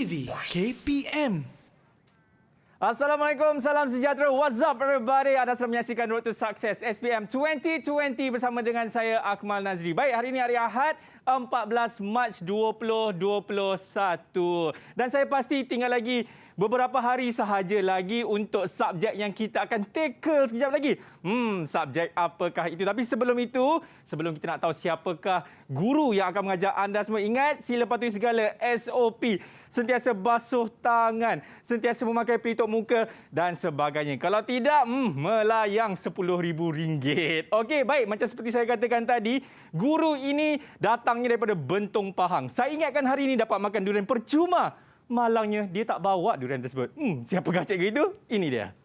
TV KPM. Assalamualaikum, salam sejahtera. What's up everybody? Anda sedang menyaksikan Road to Success SPM 2020 bersama dengan saya Akmal Nazri. Baik, hari ini hari Ahad 14 Mac 2021. Dan saya pasti tinggal lagi beberapa hari sahaja lagi untuk subjek yang kita akan tackle sekejap lagi. Subjek apakah itu? Tapi sebelum itu, sebelum kita nak tahu siapakah guru yang akan mengajar anda semua, ingat sila patuhi segala SOP. Sentiasa basuh tangan, sentiasa memakai pelitup muka dan sebagainya. Kalau tidak, melayang RM10,000. Okey, baik. Macam seperti saya katakan tadi, guru ini datangnya daripada Bentong Pahang. Saya ingatkan hari ini dapat makan durian percuma. Malangnya, dia tak bawa durian tersebut. Siapakah cikgu itu? Ini dia.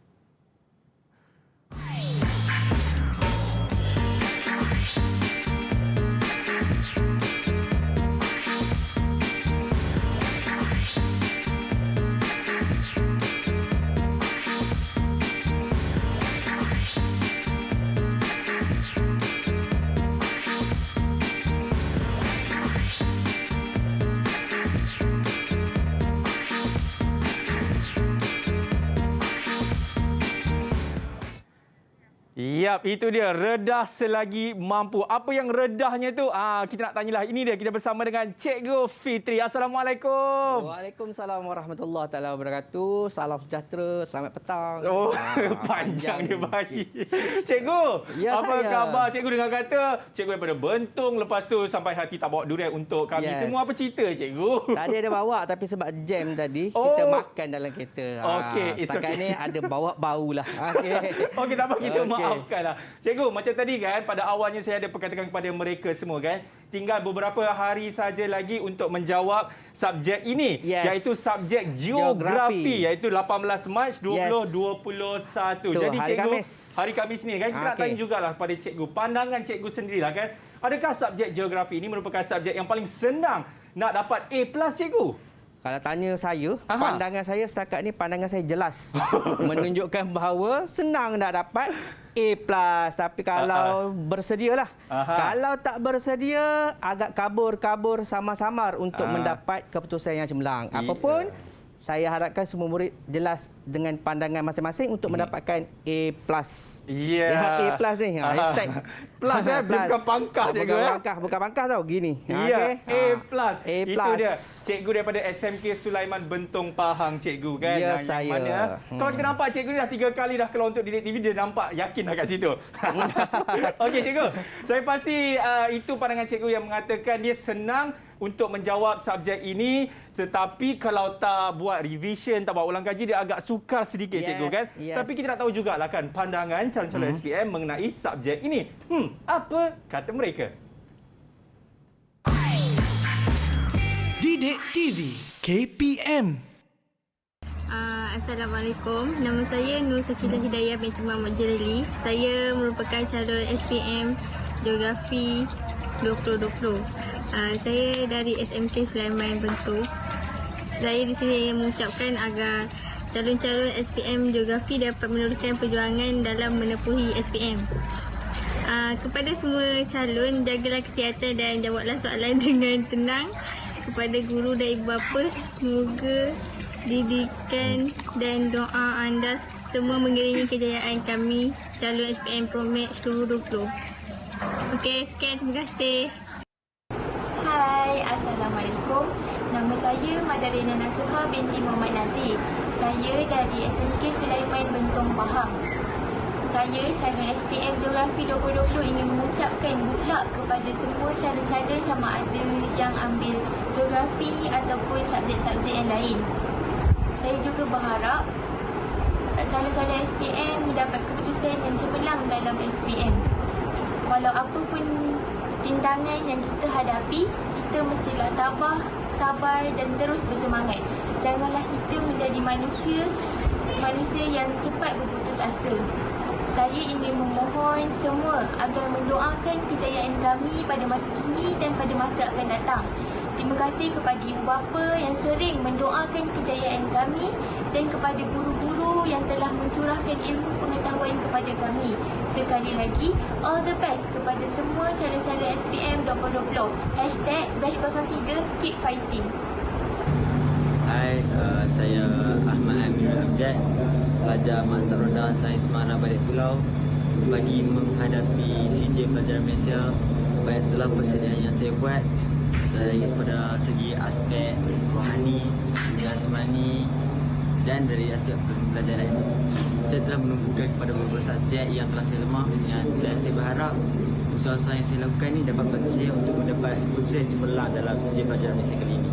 Yap, itu dia. Redah selagi mampu. Apa yang redahnya tu? Kita nak tanyalah. Ini dia, kita bersama dengan Cikgu Fitri. Assalamualaikum. Waalaikumsalam warahmatullahi taala wabarakatuh. Salam sejahtera, selamat petang. Oh, panjang dia bagi. Cikgu, ya, apa khabar? Cikgu dengar kata cikgu daripada Bentong, lepas tu sampai hati tak bawa durian untuk kami. Yes. Semua apa cerita, cikgu? Tadi ada bawa tapi sebab jam tadi, kita makan dalam kereta. Okey, setakat ni ada bawa bau lah. Okey, tak apa, kita maafkan lah. Cikgu, macam tadi kan, pada awalnya saya ada perkatakan kepada mereka semua kan, tinggal beberapa hari saja lagi untuk menjawab subjek ini, iaitu subjek geografi, iaitu 18 Mac 2021. Jadi hari cikgu, Khamis. hari Khamis ni kan, kita nak tanya jugalah kepada cikgu, pandangan cikgu sendirilah kan, adakah subjek geografi ini merupakan subjek yang paling senang nak dapat A+, cikgu? Kalau tanya saya, pandangan saya setakat ni pandangan saya jelas. Menunjukkan bahawa senang nak dapat A+. Tapi kalau bersedialah. Kalau tak bersedia, agak kabur-kabur samar-samar untuk mendapat keputusan yang cemerlang. Apapun, saya harapkan semua murid jelas dengan pandangan masing-masing untuk mendapatkan A+. A+ ni, hashtag plus bukan pangkah, cikgu. Bukan pangkah tau, gini. A+. A+. Itu dia. Cikgu daripada SMK Sulaiman Bentong Pahang, cikgu kan. Ya, yang saya. Mana, kalau kita nampak cikgu ni dah 3 kali dah keluar untuk Didik TV, dia nampak yakin dah kat situ. Okey, cikgu. Saya pasti itu pandangan cikgu yang mengatakan dia senang untuk menjawab subjek ini, tetapi kalau tak buat revision, tak buat ulang kaji, dia agak sukar sedikit, cikgu kan. Tapi kita nak tahu jugalah kan pandangan calon-calon SPM mengenai subjek ini. Apa kata mereka? Didik TV KPM. Assalamualaikum. Nama saya Nur Sakilah Hidayah binti Muhammad Jalili. Saya merupakan calon SPM Geografi 2020. Saya dari SMK Sulaiman Bentong. Saya di sini ingin mengucapkan agar calon-calon SPM Geografi dapat meneruskan perjuangan dalam menepuhi SPM. Kepada semua calon, jagalah kesihatan dan jawablah soalan dengan tenang. Kepada guru dan ibu bapa, semoga didikan dan doa anda semua mengiringi kejayaan kami calon SPM Promax 2020. Okey, sekian, terima kasih. Hai, Assalamualaikum. Nama saya Madarina Nasuha binti Muhammad Nazir. Saya dari SMK Sulaiman Bentong Pahang. Saya calon SPM Geografi 2020 ingin mengucapkan good luck kepada semua calon-calon sama ada yang ambil geografi ataupun subjek-subjek yang lain. Saya juga berharap calon-calon SPM mendapat keputusan yang cemerlang dalam SPM. Walau apa pun rintangan yang kita hadapi, kita mestilah tabah, sabar dan terus bersemangat. Janganlah kita menjadi manusia yang cepat berputus asa. Saya ingin memohon semua agar mendoakan kejayaan kami pada masa kini dan pada masa akan datang. Terima kasih kepada ibu bapa yang sering mendoakan kejayaan kami dan kepada guru-guru yang telah mencurahkan ilmu pengetahuan kepada kami. Sekali lagi, all the best kepada semua calon-calon SPM 2020. #Batch03 Keep Fighting. Hai, saya Ahmad Amirul Hamzat, pelajar Mata Rendah Sains Mana Balik Pulau. Bagi menghadapi CJ Pelajaran Malaysia, banyaklah persediaan yang saya buat daripada segi aspek rohani, jasmani dan dari aspek pembelajaran. Saya telah menumpukan kepada beberapa subjek yang telah saya lemah dan saya berharap usaha-usaha yang saya lakukan ini dapat membantu saya untuk mendapat ujian cemerlang dalam CJ Pelajaran Malaysia kali ini.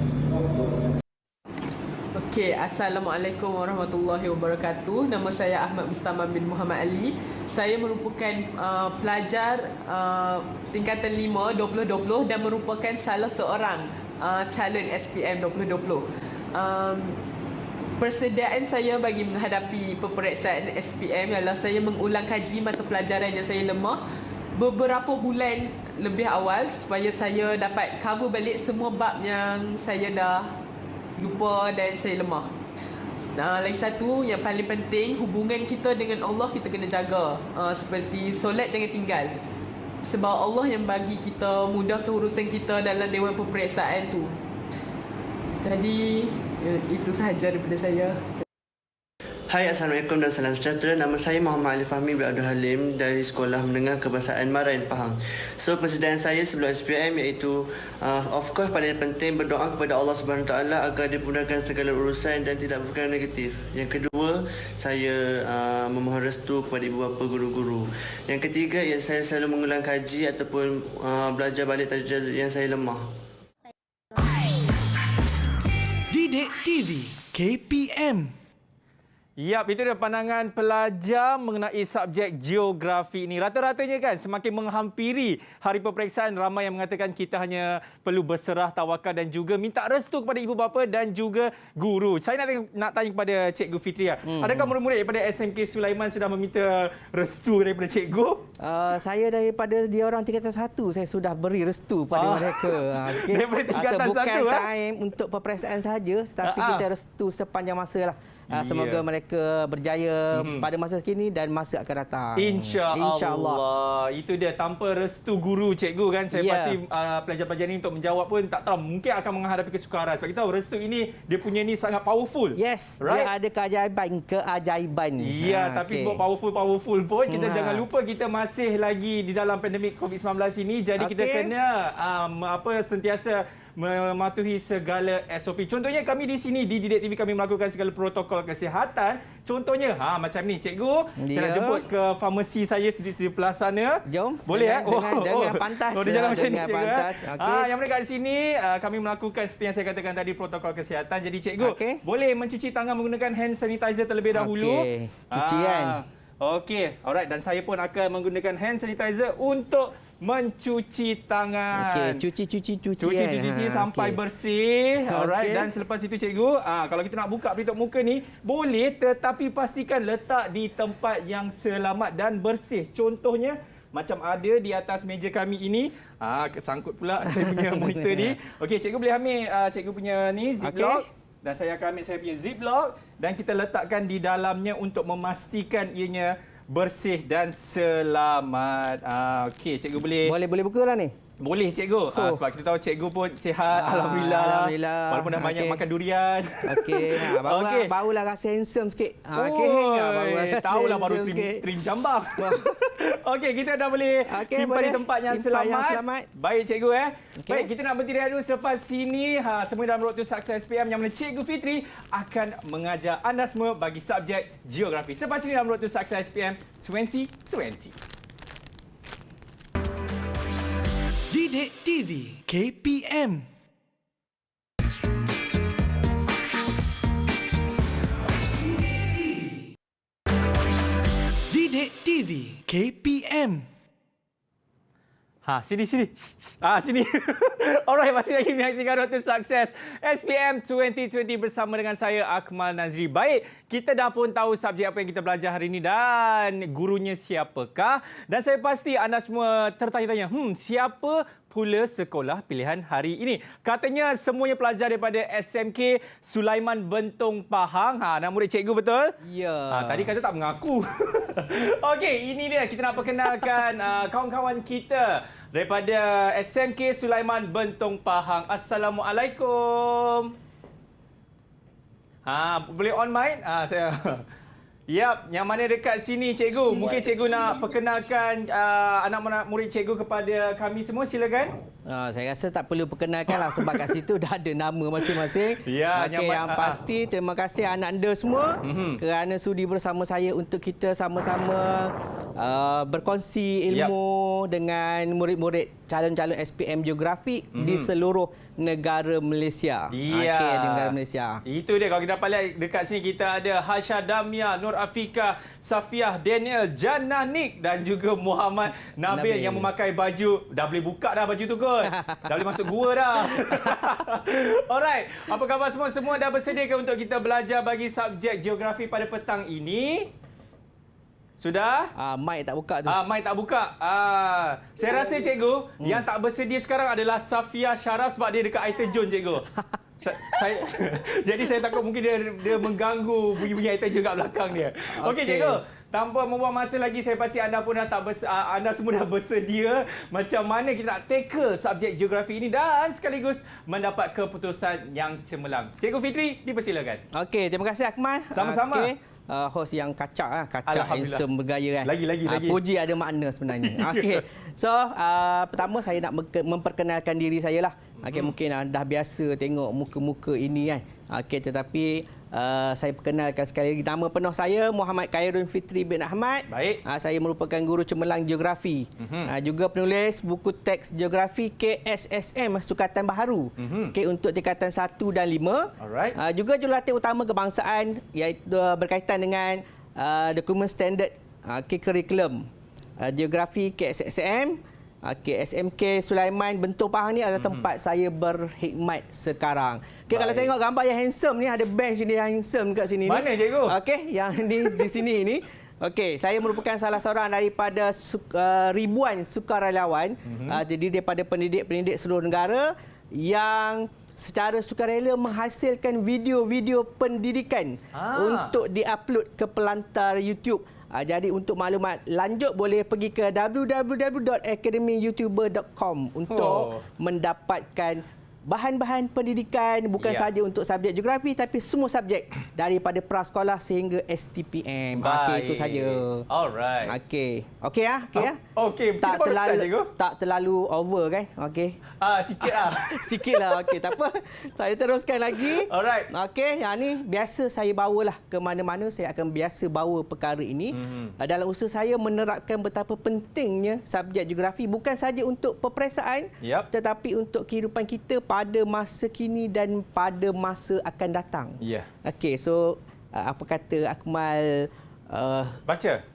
Okey, Assalamualaikum warahmatullahi wabarakatuh. Nama saya Ahmad Mustaman bin Muhammad Ali. Saya merupakan pelajar tingkatan 5 2020 dan merupakan salah seorang calon SPM 2020. Persediaan saya bagi menghadapi peperiksaan SPM ialah saya mengulang kaji mata pelajaran yang saya lemah beberapa bulan lebih awal supaya saya dapat cover balik semua bab yang saya dah lupa dan saya lemah. Lagi satu yang paling penting, hubungan kita dengan Allah kita kena jaga. Seperti solat jangan tinggal. Sebab Allah yang bagi kita mudahkan urusan kita dalam dewan peperiksaan tu. Jadi itu sahaja daripada saya. Hai, Assalamualaikum dan salam sejahtera. Nama saya Muhammad Ali Fahmi bin Abdul Halim dari Sekolah Menengah Kebahasaan Marain, Pahang. So, persediaan saya sebelum SPM iaitu of course paling penting berdoa kepada Allah Subhanahu Taala agar dimudahkan segala urusan dan tidak berperkara negatif. Yang kedua, saya memohon restu kepada ibu bapa guru-guru. Yang ketiga, saya selalu mengulang kaji ataupun belajar balik tajuk yang saya lemah. Didik TV KPM. Yap, itu dia pandangan pelajar mengenai subjek geografi ini. Rata-ratanya kan semakin menghampiri hari peperiksaan, ramai yang mengatakan kita hanya perlu berserah tawakal dan juga minta restu kepada ibu bapa dan juga guru. Saya nak tanya kepada Cikgu Fitria. Adakah murid-murid daripada SMK Sulaiman sudah meminta restu daripada cikgu? Saya daripada dia orang tingkatan 1 saya sudah beri restu pada mereka. Okay. Daripada tingkatan 1 bukan time untuk peperiksaan saja, tapi kita restu sepanjang masa lah. Semoga mereka berjaya pada masa kini dan masa akan datang. InsyaAllah. Itu dia, tanpa restu guru cikgu kan, saya pasti pelajar-pelajar ini untuk menjawab pun tak tahu, mungkin akan menghadapi kesukaran. Sebab kita tahu restu ini dia punya ni sangat powerful. Yes, right? dia ada keajaiban. Ya, tapi sebab powerful pun kita jangan lupa kita masih lagi di dalam pandemik COVID-19 ini. Jadi kita kena sentiasa mematuhi segala SOP. Contohnya kami di sini di Didik TV kami melakukan segala protokol kesihatan. Contohnya macam ni cikgu, saya nak jemput ke farmasi saya di sebelah sana. Jom. Boleh dengan pantas. Dia jalan macam ni cikgu. Okay. Yang mereka di sini kami melakukan seperti yang saya katakan tadi, protokol kesihatan. Jadi cikgu boleh mencuci tangan menggunakan hand sanitizer terlebih dahulu. Cucian. Okey, alright, dan saya pun akan menggunakan hand sanitizer untuk mencuci tangan. Cuci sampai bersih. Alright, dan selepas itu cikgu, kalau kita nak buka pelitup muka ni boleh, tetapi pastikan letak di tempat yang selamat dan bersih. Contohnya macam ada di atas meja kami ini. Kesangkut pula saya punya monitor ni. Okey, cikgu boleh ambil cikgu punya ni ziplock. Dan saya akan ambil saya punya ziplock dan kita letakkan di dalamnya untuk memastikan ianya bersih dan selamat. Okey, cikgu boleh buka lah ni. Boleh cikgu. Sebab kita tahu cikgu pun sihat, alhamdulillah. Walaupun dah banyak makan durian. Okey, barulah rasa handsome sikit. Tahulah baru trim jambang. Okey, kita dah boleh simpan di tempat yang selamat. Baik cikgu Baik, kita nak berhenti dulu. Selepas sini semua dalam Road to Success SPM yang mana Cikgu Fitri akan mengajar anda semua bagi subjek geografi. Selepas sini dalam Road to Success SPM 2020. Didik TV KPM. Didik TV KPM. Sini. Sini. Alright, masih lagi menyaksikan Road to Success SPM 2020 bersama dengan saya, Akmal Nazri. Baik, kita dah pun tahu subjek apa yang kita belajar hari ini dan gurunya siapakah. Dan saya pasti anda semua tertanya-tanya, siapa pula sekolah pilihan hari ini? Katanya semuanya pelajar daripada SMK Sulaiman Bentong Pahang. Nama murid cikgu betul? Ya. Tadi kata tak mengaku. Okey, ini dia. Kita nak perkenalkan kawan-kawan kita daripada SMK Sulaiman Bentong Pahang. Assalamualaikum. Boleh on mic? Saya. Yap, yang mana dekat sini cikgu? Mungkin cikgu nak perkenalkan anak murid cikgu kepada kami semua, silakan. Saya rasa tak perlu perkenalkan lah sebab kat situ dah ada nama masing-masing. Ya, yang pasti terima kasih anak anda semua kerana sudi bersama saya untuk kita sama-sama berkongsi ilmu dengan murid-murid calon-calon SPM Geografi di seluruh negara Malaysia. Ya. Okey, di negara Malaysia. Itu dia, kalau kita dapat lihat dekat sini kita ada Hasha Damia, Nur Afika, Safiah, Daniel, Jananik dan juga Muhammad Nabil yang memakai baju. Dah boleh buka dah baju tu kot. Dah boleh masuk gua dah. Alright, apa khabar semua? Semua dah bersedia ke untuk kita belajar bagi subjek geografi pada petang ini? Sudah? Mic tak buka tu. Mic tak buka. Saya rasa cikgu yang tak bersedia sekarang adalah Safia Syaraf sebab dia dekat Aiton John cikgu. Saya jadi saya takut mungkin dia mengganggu bunyi-bunyi Aiton John kat belakang dia. Okey cikgu. Tanpa membuang masa lagi, saya pasti anda pun dah anda semua dah bersedia macam mana kita nak tackle subjek geografi ini dan sekaligus mendapat keputusan yang cemerlang. Cikgu Fitri, dipersilakan. Okey, terima kasih Akmal. Sama-sama. Host yang kacak handsome bergaya kan. Lagi. Puji ada makna sebenarnya. Okey. So, pertama saya nak memperkenalkan diri saya lah. Okey, mungkin dah biasa tengok muka-muka ini kan. Okey, tetapi saya perkenalkan sekali lagi, nama penuh saya Muhammad Khairul Fitri bin Ahmad. Baik. Saya merupakan guru cemerlang geografi. Juga penulis buku teks geografi KSSM Sukatan Baharu. Okey, untuk tingkatan 1 dan 5. Alright. Juga jurulatih utama kebangsaan iaitu berkaitan dengan dokumen standard kurikulum geografi KSSM. SMK Sulaiman Bentong Pahang ni adalah tempat saya berkhidmat sekarang. Okay, kalau tengok gambar yang handsome ni, ada bench ni yang handsome kat sini. Mana cikgu? Okey, yang di sini ni. Okey, saya merupakan salah seorang daripada ribuan sukarelawan terdiri daripada pendidik-pendidik seluruh negara yang secara sukarela menghasilkan video-video pendidikan untuk diupload ke pelantar YouTube. Jadi untuk maklumat lanjut boleh pergi ke www.academyyoutuber.com untuk mendapatkan bahan-bahan pendidikan bukan sahaja untuk subjek geografi tapi semua subjek daripada prasekolah sehingga STPM. Okey, itu saja. Alright. Okey. Okey ah, okey ah. Okey, tak terlalu over kan? Okey. Sikitlah. Sikitlah. Okey, tak apa. Saya teruskan lagi. Alright. Okey, yang ni biasa saya bawalah ke mana-mana, saya akan biasa bawa perkara ini. Dalam usaha saya menerapkan betapa pentingnya subjek geografi bukan saja untuk peperiksaan tetapi untuk kehidupan kita pada masa kini dan pada masa akan datang. Okey, so apa kata Akmal baca.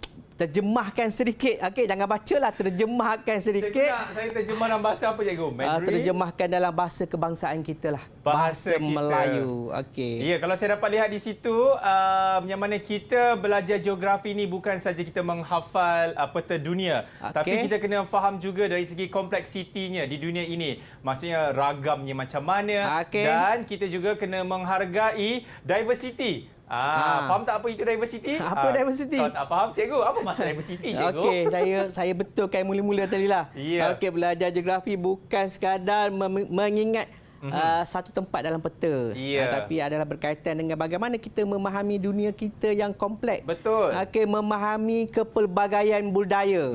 Terjemahkan sedikit. Okey, jangan bacalah, terjemahkan sedikit. Saya terjemah dalam bahasa apa cikgu? Mandarin? Terjemahkan dalam bahasa kebangsaan kita lah. Bahasa Melayu. Okey. Ya, kalau saya dapat lihat di situ, yang mana kita belajar geografi ni bukan saja kita menghafal peta dunia, tapi kita kena faham juga dari segi kompleksitinya di dunia ini. Maksudnya ragamnya macam mana dan kita juga kena menghargai diversity. Faham tak apa itu diversity? Apa diversity? Kalau tak faham cikgu, apa maksud diversity cikgu? Okey, saya betulkan mula-mula tadilah. Okey, belajar geografi bukan sekadar mengingat satu tempat dalam peta. Tapi adalah berkaitan dengan bagaimana kita memahami dunia kita yang kompleks. Betul. Okey, memahami kepelbagaian budaya.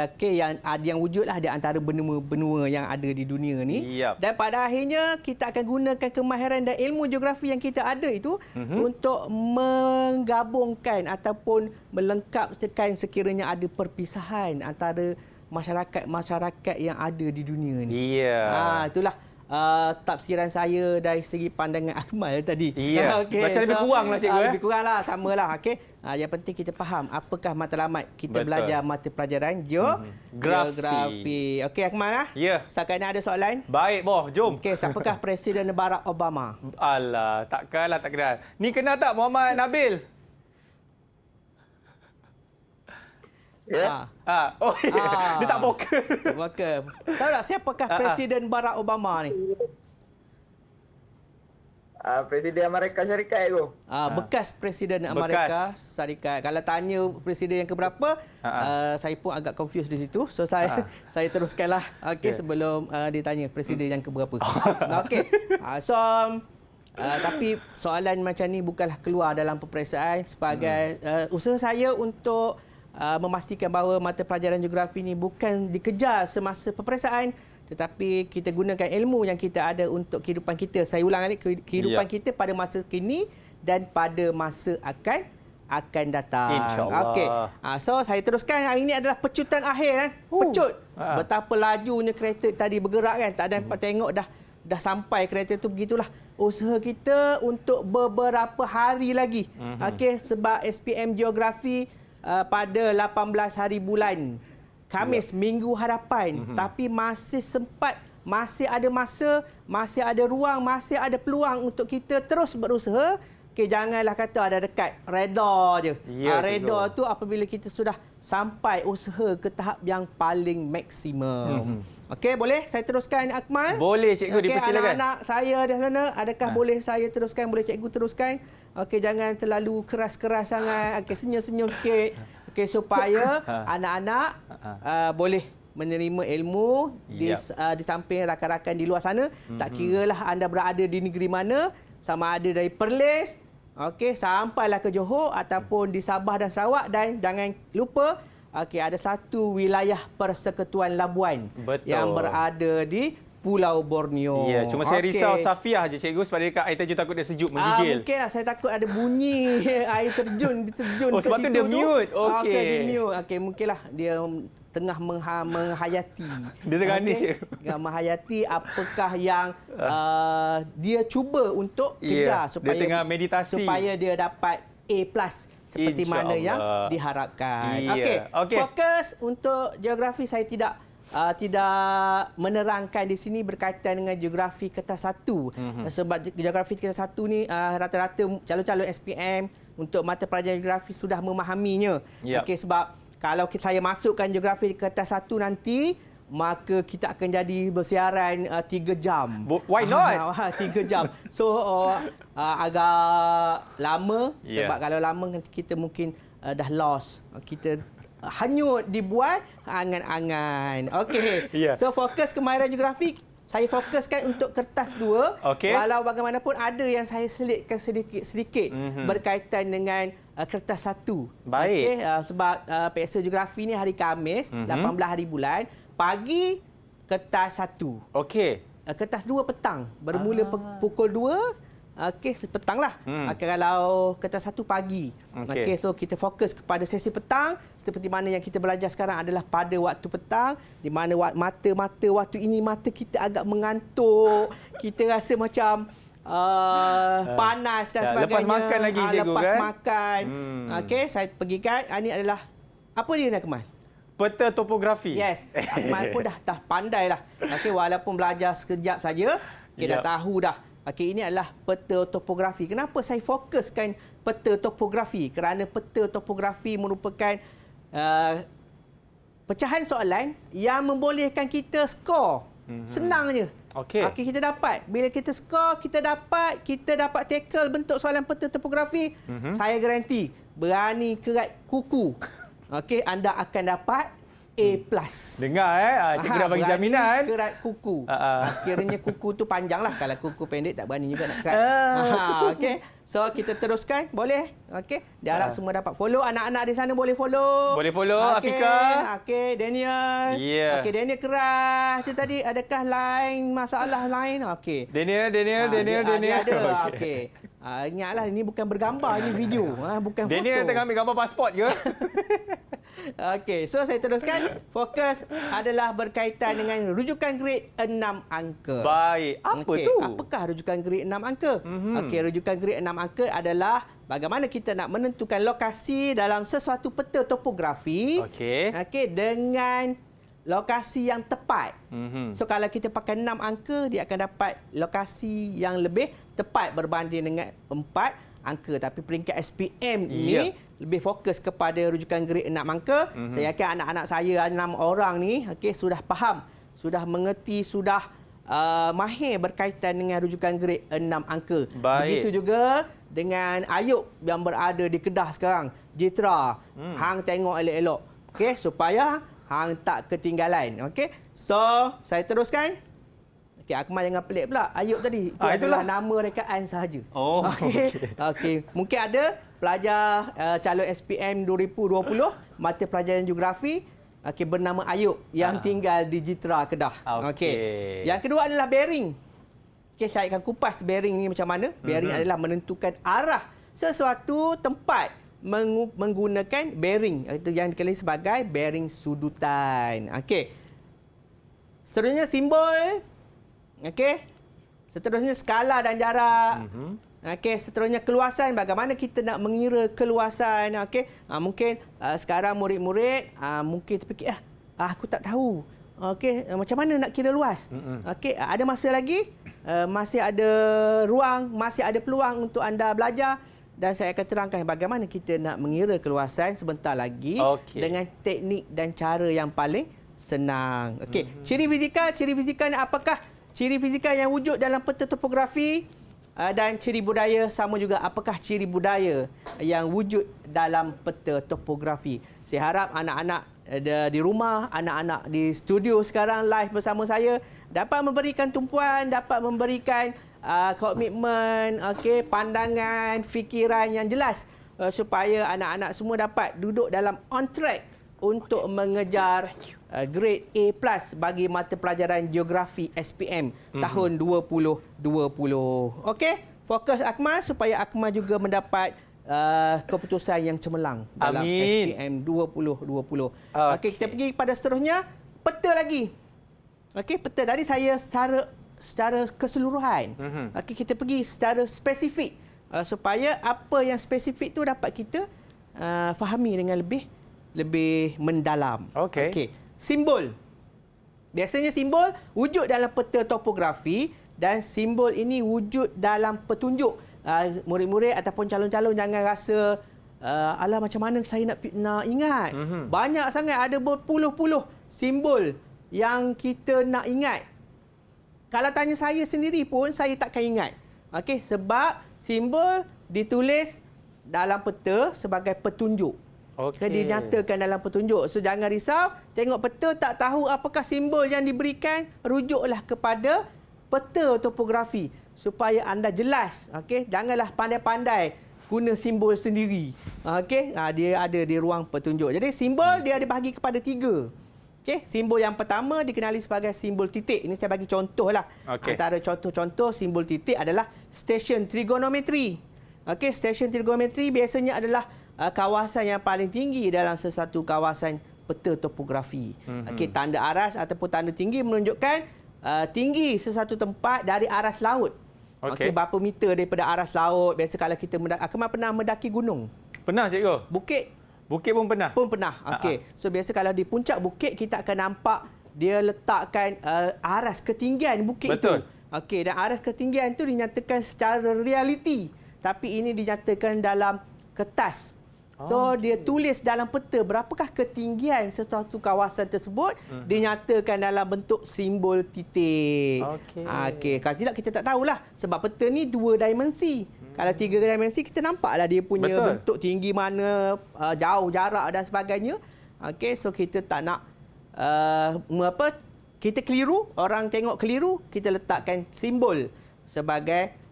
Okey, yang wujudlah di antara benua-benua yang ada di dunia ni. Dan pada akhirnya kita akan gunakan kemahiran dan ilmu geografi yang kita ada itu untuk menggabungkan ataupun melengkapkan sekiranya ada perpisahan antara masyarakat-masyarakat yang ada di dunia ni. Itulah tafsiran saya dari segi pandangan Akmal tadi. Okay, macam lebih kurang lah cikgu. Lebih kurang lah, samalah. Okay. Yang penting kita faham apakah matlamat kita belajar mata pelajaran geografi. Okey Akmal lah. Sekarang ada soalan. Baik boh, jom. Okey, siapakah Presiden Barack Obama? Alah, takkanlah tak kenal. Ni kenal tak Muhammad Nabil? Dia tak fokus. Tahu tak siapakah Presiden Barack Obama ni? Presiden Amerika Syarikat tu. Bekas Presiden Amerika Syarikat. Kalau tanya presiden yang keberapa, saya pun agak confused di situ. So saya teruskanlah sebelum ditanya presiden yang keberapa. Okey. So Tapi soalan macam ni bukanlah keluar dalam peperiksaan sebagai usaha saya untuk memastikan bahawa mata pelajaran geografi ni bukan dikejar semasa peperiksaan, tetapi kita gunakan ilmu yang kita ada untuk kehidupan kita. Saya ulang balik, kehidupan kita pada masa kini dan pada masa akan datang. InsyaAllah. Okey. So saya teruskan, hari ini adalah pecutan akhir. Pecut. Betapa lajunya kereta tadi bergerak kan. Tak ada dapat tengok dah sampai kereta tu, begitulah. Usaha kita untuk beberapa hari lagi. Okey, sebab SPM Geografi pada 18 hari bulan Khamis, minggu hadapan. Tapi masih sempat, masih ada masa, masih ada ruang, masih ada peluang untuk kita terus berusaha. Okey, janganlah kata ada dekat redha je. Ya, redha tu apabila kita sudah sampai usaha ke tahap yang paling maksimum. Okey, boleh saya teruskan, Akmal? Boleh, cikgu, dipersilakan. Anak-anak saya di sana, adakah boleh saya teruskan? Boleh cikgu teruskan? Okey, jangan terlalu keras-keras sangat. Okey, senyum-senyum sikit. Okey, supaya anak-anak boleh menerima ilmu di samping rakan-rakan di luar sana. Tak kiralah anda berada di negeri mana, sama ada dari Perlis, okey, sampailah ke Johor ataupun di Sabah dan Sarawak, dan jangan lupa okey, ada satu wilayah Persekutuan Labuan yang berada di Pulau Borneo. Ya, cuma saya risau Safiah je, cikgu, sebab dekat air terjun takut dia sejuk menggigil. Mungkinlah, saya takut ada bunyi air terjun diterjun ke situ. Sebab tu dia mute. Okey. Dia mute. Okey, mungkinlah dia tengah menghayati. Dia tengah ni, cikgu. Tengah menghayati apakah yang dia cuba untuk kejar supaya dia tengah meditasi supaya dia dapat A+ seperti mana yang diharapkan. Okey. Fokus untuk geografi, saya tidak menerangkan di sini berkaitan dengan geografi kertas 1. Sebab geografi kertas 1 ni rata-rata calon-calon SPM untuk mata pelajaran geografi sudah memahaminya. Okey, sebab kalau saya masukkan geografi kertas 1 nanti, maka kita akan jadi bersiaran 3 jam. Why not? 3 jam. So agak lama, sebab kalau lama kita mungkin dah lost. Kita hanyut dibuat angan-angan. Okey. So fokus kemahiran geografi saya fokuskan untuk kertas 2. Walau bagaimanapun ada yang saya selitkan sedikit berkaitan dengan kertas 1. Baik. Sebab PSA geografi ni hari Khamis, 18 hari bulan, pagi kertas 1. Okey. Kertas 2 petang. Bermula pukul 2. Okey, petanglah. Kalau kertas 1 pagi. Okey, so kita fokus kepada sesi petang. Seperti mana yang kita belajar sekarang adalah pada waktu petang, di mana mata waktu ini mata kita agak mengantuk. Kita rasa macam panas dan sebagainya. Lepas makan lagi, cikgu, lepas kan? makan. Okey, saya pergikan. Ini adalah apa dia, Akmal? Peta topografi. Yes. Akmal pun dah pandai lah. Okey, walaupun belajar sekejap saja, kita dah tahu dah. Okey, ini adalah peta topografi. Kenapa saya fokuskan peta topografi? Kerana peta topografi merupakan pecahan soalan yang membolehkan kita skor. Senang je. Okey, kita dapat. Bila kita skor, kita dapat tackle bentuk soalan peta topografi. Saya garanti, berani kerat kuku. Okey, anda akan dapat A+. Dengar cikgu dah bagi jaminan. Kerat kuku. Sekiranya kuku tu panjang lah. Kalau kuku pendek tak berani juga nak kerat. Okey. So kita teruskan. Boleh? Okey. Diharap semua dapat follow. Anak-anak di sana boleh follow. Boleh follow, Afika. Okey, Daniel. Okey, Daniel keras je tadi. Adakah lain masalah lain? Okey. Daniel. Dia ada. Okey. Ingatlah, ini bukan bergambar, ini video. Bukan foto. Daniel tengah ambil gambar pasport ke? Okey, so saya teruskan. Fokus adalah berkaitan dengan rujukan grade 6 angka. Baik. Apa tu? Apakah rujukan grade 6 angka? Okey, rujukan grade 6 angka adalah bagaimana kita nak menentukan lokasi dalam sesuatu peta topografi. Okey, dengan lokasi yang tepat. So kalau kita pakai 6 angka, dia akan dapat lokasi yang lebih tepat berbanding dengan 4 angka. Tapi peringkat SPM ni lebih fokus kepada rujukan grade 6 angka. Saya yakin anak-anak saya 6 orang ni sudah faham, sudah mengerti, sudah mahir berkaitan dengan rujukan grade 6 angka. Begitu juga dengan Ayub yang berada di Kedah sekarang. Jitra, hang tengok elok-elok. Okey, supaya hang tak ketinggalan. Okey. So, saya teruskan. Okey, Akmal jangan pelik pula. Ayub tadi itu adalah nama rekaan sahaja. Oh, Okey. Mungkin ada pelajar calon SPM 2020 mata pelajaran geografi bernama Ayub yang tinggal di Jitra, Kedah. Okey. Yang kedua adalah bearing. Okey, saya akan kupas bearing ni macam mana. Bearing adalah menentukan arah sesuatu tempat menggunakan bearing. Itu yang dikenali sebagai bearing sudutan. Okey. Seterusnya simbol. Okey. Seterusnya skala dan jarak. Okey, seterusnya keluasan. Bagaimana kita nak mengira keluasan? Okey. Mungkin sekarang murid-murid mungkin terfikir aku tak tahu. Okey, macam mana nak kira luas? Okey, ada masa lagi. Masih ada ruang, masih ada peluang untuk anda belajar dan saya akan terangkan bagaimana kita nak mengira keluasan sebentar lagi dengan teknik dan cara yang paling senang. Okey, ciri fizikal ni apakah? Ciri fizikal yang wujud dalam peta topografi dan ciri budaya sama juga apakah ciri budaya yang wujud dalam peta topografi. Saya harap anak-anak di rumah, anak-anak di studio sekarang live bersama saya dapat memberikan tumpuan, dapat memberikan komitmen, pandangan, fikiran yang jelas supaya anak-anak semua dapat duduk dalam on track untuk mengejar grade A+ bagi mata pelajaran geografi SPM tahun 2020. Okey, fokus Akmal supaya Akmal juga mendapat keputusan yang cemerlang dalam SPM 2020. Okey, kita pergi pada seterusnya, peta lagi. Okey, peta tadi saya secara keseluruhan. Okey, kita pergi secara spesifik supaya apa yang spesifik tu dapat kita fahami dengan lebih mendalam. Okey. Simbol. Biasanya simbol wujud dalam peta topografi dan simbol ini wujud dalam petunjuk. Murid-murid ataupun calon-calon jangan rasa alah macam mana saya nak ingat. Banyak sangat, ada berpuluh-puluh simbol yang kita nak ingat. Kalau tanya saya sendiri pun saya takkan ingat. Okey, sebab simbol ditulis dalam peta sebagai petunjuk. Dinyatakan dalam petunjuk. So jangan risau, tengok peta tak tahu apakah simbol yang diberikan, rujuklah kepada peta topografi supaya anda jelas. Okey, janganlah pandai-pandai guna simbol sendiri. Okey, dia ada di ruang petunjuk. Jadi simbol dia dibahagi kepada 3. Okey, simbol yang pertama dikenali sebagai simbol titik. Ini saya bagi contohlah. Antara contoh-contoh simbol titik adalah stesen trigonometri. Okey, stesen trigonometri biasanya adalah kawasan yang paling tinggi dalam sesuatu kawasan peta topografi. Okey, tanda aras ataupun tanda tinggi menunjukkan tinggi sesuatu tempat dari aras laut. Okey, berapa meter daripada aras laut. Biasa kalau kita Akmal pernah mendaki gunung? Pernah, cikgu. Bukit pun pernah? Pun pernah. Okey. So biasa kalau di puncak bukit kita akan nampak dia letakkan aras ketinggian bukit itu. Okey, dan aras ketinggian itu dinyatakan secara realiti. Tapi ini dinyatakan dalam kertas. So dia tulis dalam peta berapakah ketinggian sesuatu kawasan tersebut, dinyatakan dalam bentuk simbol titik. Okey, kalau tidak kita tak tahulah sebab peta ni 2 dimensi. Kalau 3 dimensi kita nampaklah dia punya bentuk tinggi mana, jauh jarak dan sebagainya. Okey, so kita tak nak kita keliru, orang tengok keliru, kita letakkan simbol sebagai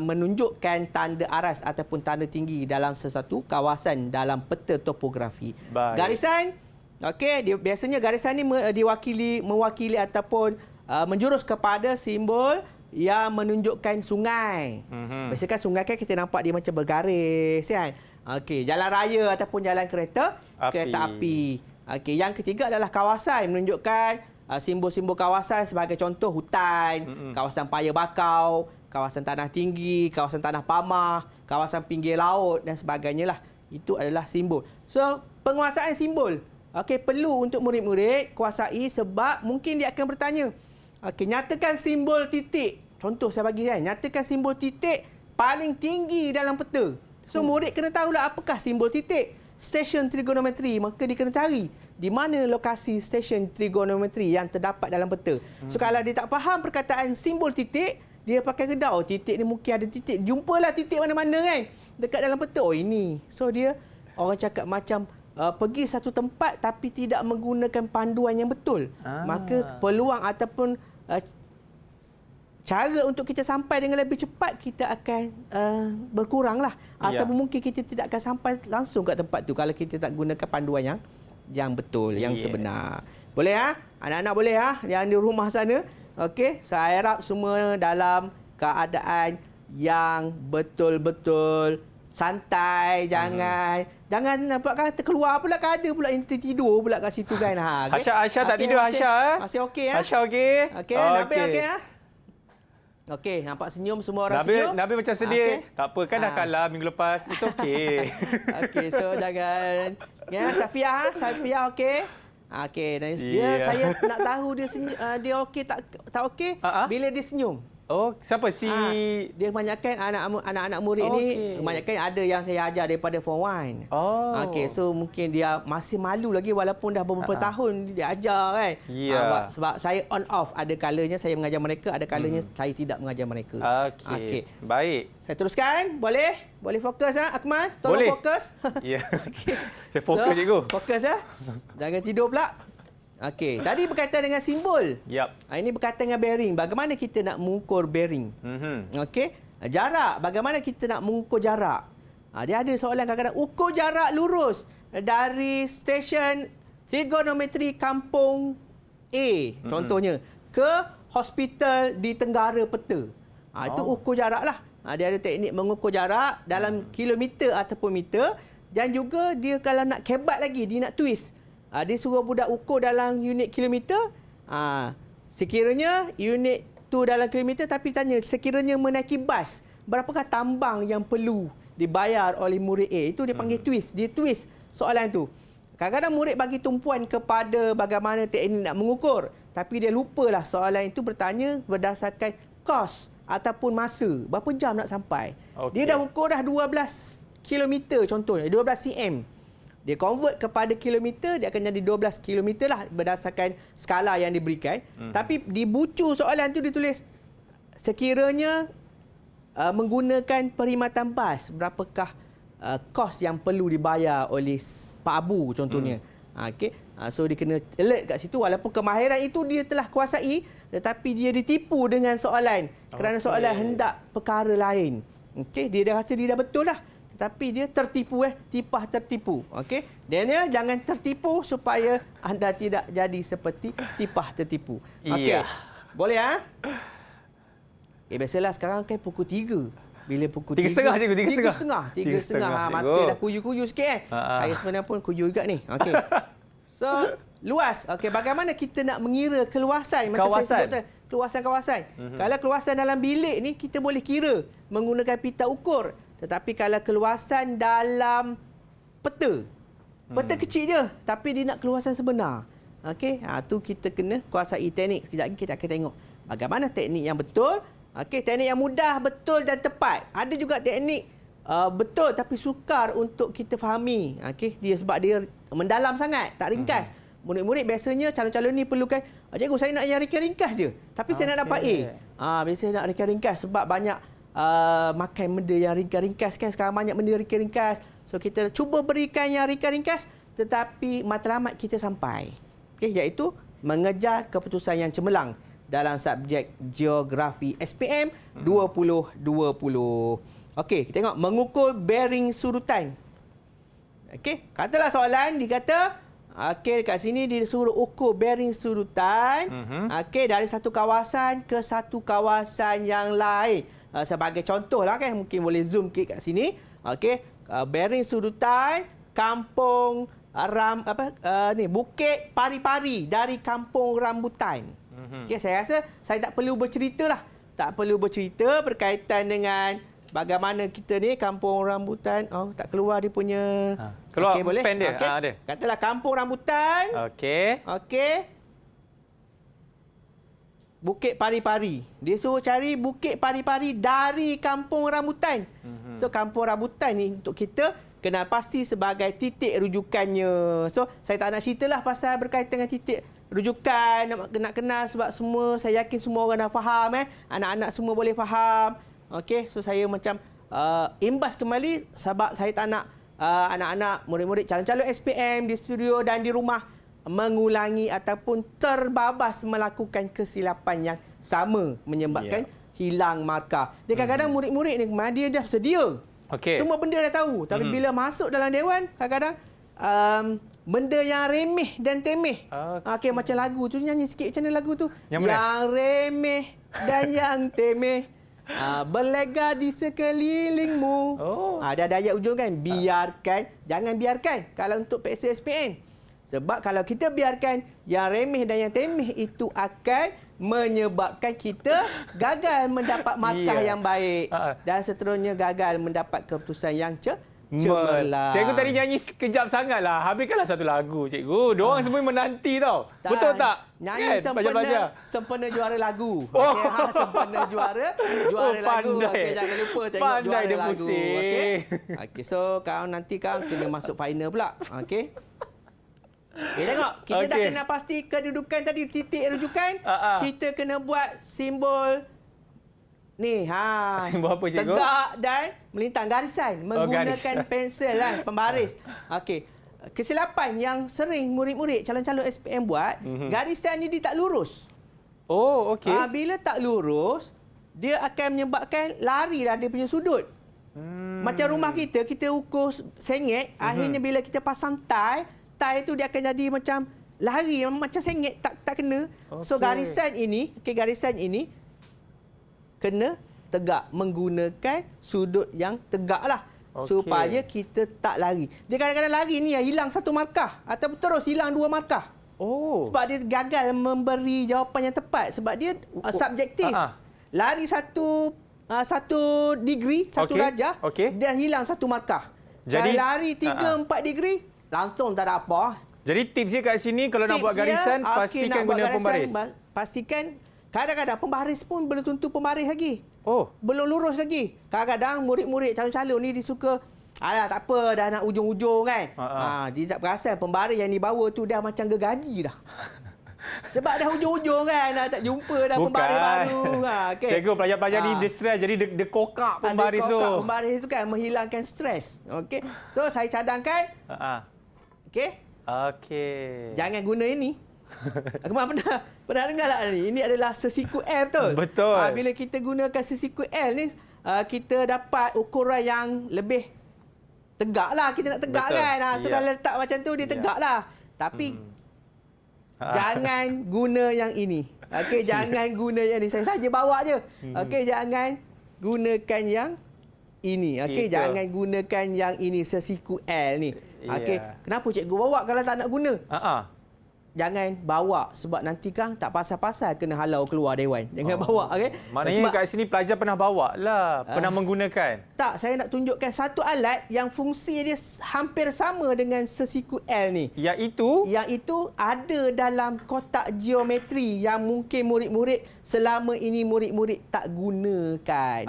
menunjukkan tanda aras ataupun tanda tinggi dalam sesuatu kawasan dalam peta topografi. Garisan, okey, biasanya garisan ni mewakili ataupun menjurus kepada simbol yang menunjukkan sungai. Biasanya kan sungai kan kita nampak dia macam bergaris kan. Okey, jalan raya ataupun jalan kereta api. Okey, yang ketiga adalah kawasan, menunjukkan simbol-simbol kawasan sebagai contoh hutan, kawasan paya bakau, kawasan tanah tinggi, kawasan tanah pamah, kawasan pinggir laut dan sebagainya lah. Itu adalah simbol. So, penguasaan simbol. Okey, perlu untuk murid-murid kuasai sebab mungkin dia akan bertanya. Okey, nyatakan simbol titik. Contoh saya bagi kan, nyatakan simbol titik paling tinggi dalam peta. So, murid kena tahulah apakah simbol titik. Stesen trigonometri, maka dia kena cari di mana lokasi stesen trigonometri yang terdapat dalam peta. So, kalau dia tak faham perkataan simbol titik, dia pakai kedau. Titik ni mungkin ada titik. Jumpalah titik mana-mana kan. Dekat dalam peta. Oh, ini. So, dia orang cakap macam pergi satu tempat tapi tidak menggunakan panduan yang betul. Maka peluang ataupun cara untuk kita sampai dengan lebih cepat, kita akan berkuranglah. Ataupun mungkin kita tidak akan sampai langsung kat tempat tu kalau kita tak gunakan panduan yang betul, yang sebenar. Boleh anak-anak boleh yang di rumah sana. Okey, saya harap semua dalam keadaan yang betul-betul santai, jangan nampak kata keluar pula ada pula yang tertidur pula kat situ kan. Asya tak tidur Asya. Masih okey Asya okey. Okey, Nabil okey Okey, nampak senyum semua orang senyum. Nabil macam sedih. Tak apa kan dah kalah minggu lepas. It's okey. Okey, so jangan Safia okey. Okey, dan saya nak tahu dia okey tak okey bila dia senyum. Oh, siapa si dia kebanyakan anak-anak murid ni kebanyakan ada yang saya ajar daripada form 1. Okey, so mungkin dia masih malu lagi walaupun dah beberapa tahun dia ajar kan. Sebab saya on off, ada kalanya saya mengajar mereka, ada kalanya saya tidak mengajar mereka. Okey. Baik. Saya teruskan, boleh? Boleh fokus Akmal? Tolong boleh. fokus. Ya. Saya fokus cikgu. Fokus Jangan tidur pula. Okey, tadi berkaitan dengan simbol. Ini berkaitan dengan bearing. Bagaimana kita nak mengukur bearing? Okey, jarak. Bagaimana kita nak mengukur jarak? Dia ada soalan kadang-kadang, ukur jarak lurus dari stesen trigonometri kampung A, contohnya, ke hospital di Tenggara Peta. Itu ukur jarak lah. Dia ada teknik mengukur jarak dalam kilometer ataupun meter. Dan juga dia kalau nak kebat lagi, dia nak twist. Dia suruh budak ukur dalam unit kilometer. Sekiranya unit tu dalam kilometer, tapi tanya sekiranya menaiki bas, berapakah tambang yang perlu dibayar oleh murid A? Itu dia panggil twist. Dia twist soalan tu. Kadang-kadang murid bagi tumpuan kepada bagaimana teknik nak mengukur. Tapi dia lupalah soalan itu bertanya berdasarkan kos ataupun masa. Berapa jam nak sampai. Dia dah ukur dah 12 kilometer contohnya, 12 cm. Dia convert kepada kilometer, dia akan jadi 12 kilometer lah berdasarkan skala yang diberikan. Tapi di bucu soalan tu ditulis, sekiranya menggunakan perkhidmatan bas, berapakah kos yang perlu dibayar oleh Pak Abu contohnya. Okay. So dia kena alert kat situ, walaupun kemahiran itu dia telah kuasai, tetapi dia ditipu dengan soalan. Kerana soalan hendak perkara lain. Okay. Dia dah rasa dia dah betul lah. Tapi dia tertipu tipah tertipu. Okey. Dan jangan tertipu supaya anda tidak jadi seperti tipah tertipu. Okey. Boleh biasalah sekarang kan pukul 3. Bila pukul 3.30 cikgu, 3.30. Mata dah kuyu-kuyu sikit Saya sebenarnya pun kuyu juga ni. Okey. So, luas. Okey, bagaimana kita nak mengira keluasan macam saya sebut tadi? Keluasan-kawasan. Kalau keluasan dalam bilik ni kita boleh kira menggunakan pita ukur. Tetapi kalau keluasan dalam peta kecil je, tapi dia nak keluasan sebenar. Okey, tu kita kena kuasai teknik. Sekejap lagi kita akan tengok bagaimana teknik yang betul. Okey, teknik yang mudah, betul dan tepat. Ada juga teknik betul tapi sukar untuk kita fahami. Okey, sebab dia mendalam sangat, tak ringkas. Murid-murid biasanya calon-calon ni perlukan, cikgu saya nak yang ringkas je, tapi saya nak dapat A. Biasanya nak ringkas sebab banyak makan benda yang ringkas-ringkas kan. Sekarang banyak benda ringkas-ringkas. So kita cuba berikan yang ringkas-ringkas tetapi matlamat kita sampai. Okey, iaitu mengejar keputusan yang cemerlang dalam subjek geografi SPM 2020. Okey, kita tengok mengukur bearing surutan. Okey, katalah soalan dikata dekat sini dia suruh ukur bearing surutan dari satu kawasan ke satu kawasan yang lain. Sebagai contoh lah kan, mungkin boleh zoom kat sini. Okey, bearing surutan kampung Bukit Pari-Pari dari Kampung Rambutan. Okey, saya rasa saya tak perlu bercerita lah. Tak perlu bercerita berkaitan dengan bagaimana kita ni Kampung Rambutan. Tak keluar dia punya. Keluar boleh? pen dia. Ada. Katalah Kampung Rambutan. Okey. Bukit Pari-Pari. Dia suruh cari Bukit Pari-Pari dari Kampung Rambutan. So, Kampung Rambutan ni untuk kita kenal pasti sebagai titik rujukannya. So, saya tak nak ceritalah pasal berkaitan dengan titik rujukan. Nak kenal sebab semua, saya yakin semua orang dah faham. Anak-anak semua boleh faham. Okey, so saya macam imbas kembali sebab saya tak nak anak-anak, murid-murid calon-calon SPM di studio dan di rumah mengulangi ataupun terbabas melakukan kesilapan yang sama menyebabkan hilang markah. Dia kadang-kadang murid-murid ni dia dah sedia. Semua benda dah tahu. Tapi bila masuk dalam dewan, kadang-kadang benda yang remeh dan temeh. Macam lagu tu, nyanyi sikit macam mana lagu tu? Yang remeh dan yang temeh. Berlega di sekelilingmu. Ada ayat ujung kan? Biarkan, jangan biarkan kalau untuk PSSPN. Sebab kalau kita biarkan yang remeh dan yang temeh itu akan menyebabkan kita gagal mendapat markah yang baik dan seterusnya gagal mendapat keputusan yang cemerlang. Cikgu tadi nyanyi sekejap sangatlah. Habiskanlah satu lagu, cikgu. Diorang semua menanti tau. Betul tak? Nyanyi kan? sempena juara lagu. Sempena juara lagu. Jangan lupa tengok juara lagu. So kau nanti kau kena masuk final pula. Tengok, kita dah kena pasti kedudukan tadi, titik rujukan. Kita kena buat simbol ni, simbol apa, cikgu? Tegak dan melintang garisan menggunakan pensel pembaris. Kesilapan yang sering murid-murid calon-calon SPM buat, garisan ni dia tak lurus. Bila tak lurus, dia akan menyebabkan lari dah dia punya sudut. Macam rumah kita ukur sengit, akhirnya bila kita pasang tie itu dia akan jadi macam lari, macam sengit tak kena. So garisan ini kena tegak, menggunakan sudut yang tegak lah. Supaya kita tak lari. Dia kadang-kadang lari ni hilang satu markah atau terus hilang dua markah. Sebab dia gagal memberi jawapan yang tepat. Sebab dia subjektif. Lari satu degree, satu darjah, dan hilang satu markah. Jadi lari 3-4 degree, langsung tak ada apa. Jadi tips dia kat sini kalau nak buat garisan, pastikan guna pembaris. Pastikan, kadang-kadang pembaris pun belum tentu pembaris lagi. Belum lurus lagi. Kadang-kadang murid-murid calon-calon ni dia suka, tak apa, dah nak ujung-ujung kan. Dia tak perasan pembaris yang dibawa tu dah macam gergaji dah. Sebab dah hujung-hujung kan, dah tak jumpa dah pembaris baru. Cikgu, pelajar-pelajar ni dia stres, jadi dia kokak pembaris tu. Pembaris tu kan menghilangkan stres. So saya cadangkan. Jangan guna ini. Aku pernah dengar lah ni. Ini adalah sesiku L, betul? Betul. Bila kita gunakan sesiku L ni, kita dapat ukuran yang lebih tegak lah. Kita nak tegak kan. So kalau letak macam tu, dia tegak lah. Tapi jangan guna yang ini. Jangan guna yang ini. Saya saja bawa je. Jangan gunakan yang ini. Jangan gunakan yang ini, sesiku L ni. Kenapa cikgu bawa kalau tak nak guna? Jangan bawa sebab nanti kan tak pasal-pasal kena halau keluar dewan. Jangan bawa. Maknanya kat sini pelajar pernah bawa lah, pernah menggunakan. Tak, saya nak tunjukkan satu alat yang fungsi dia hampir sama dengan sesiku L ni. Iaitu ada dalam kotak geometri yang mungkin murid-murid selama ini murid-murid tak gunakan.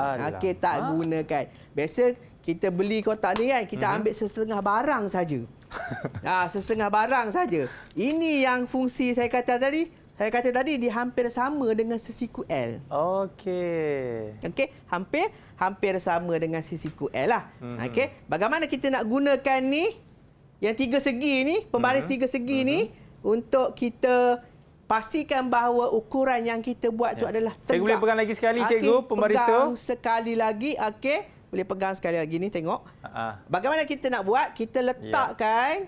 Tak gunakan. Biasa kita beli kotak ni kan, kita ambil setengah barang saja. Setengah barang saja. Ini yang fungsi saya kata tadi. Saya kata tadi dia hampir sama dengan sesiku L. Hampir sama dengan sesiku L lah. Bagaimana kita nak gunakan ni? Yang tiga segi ni, pembaris tiga segi ni, untuk kita pastikan bahawa ukuran yang kita buat tu adalah tegak. Cikgu boleh pegang lagi sekali, cikgu, pembaris tu. Pegang sekali lagi, boleh pegang sekali lagi ni, tengok. Bagaimana kita nak buat? Kita letakkan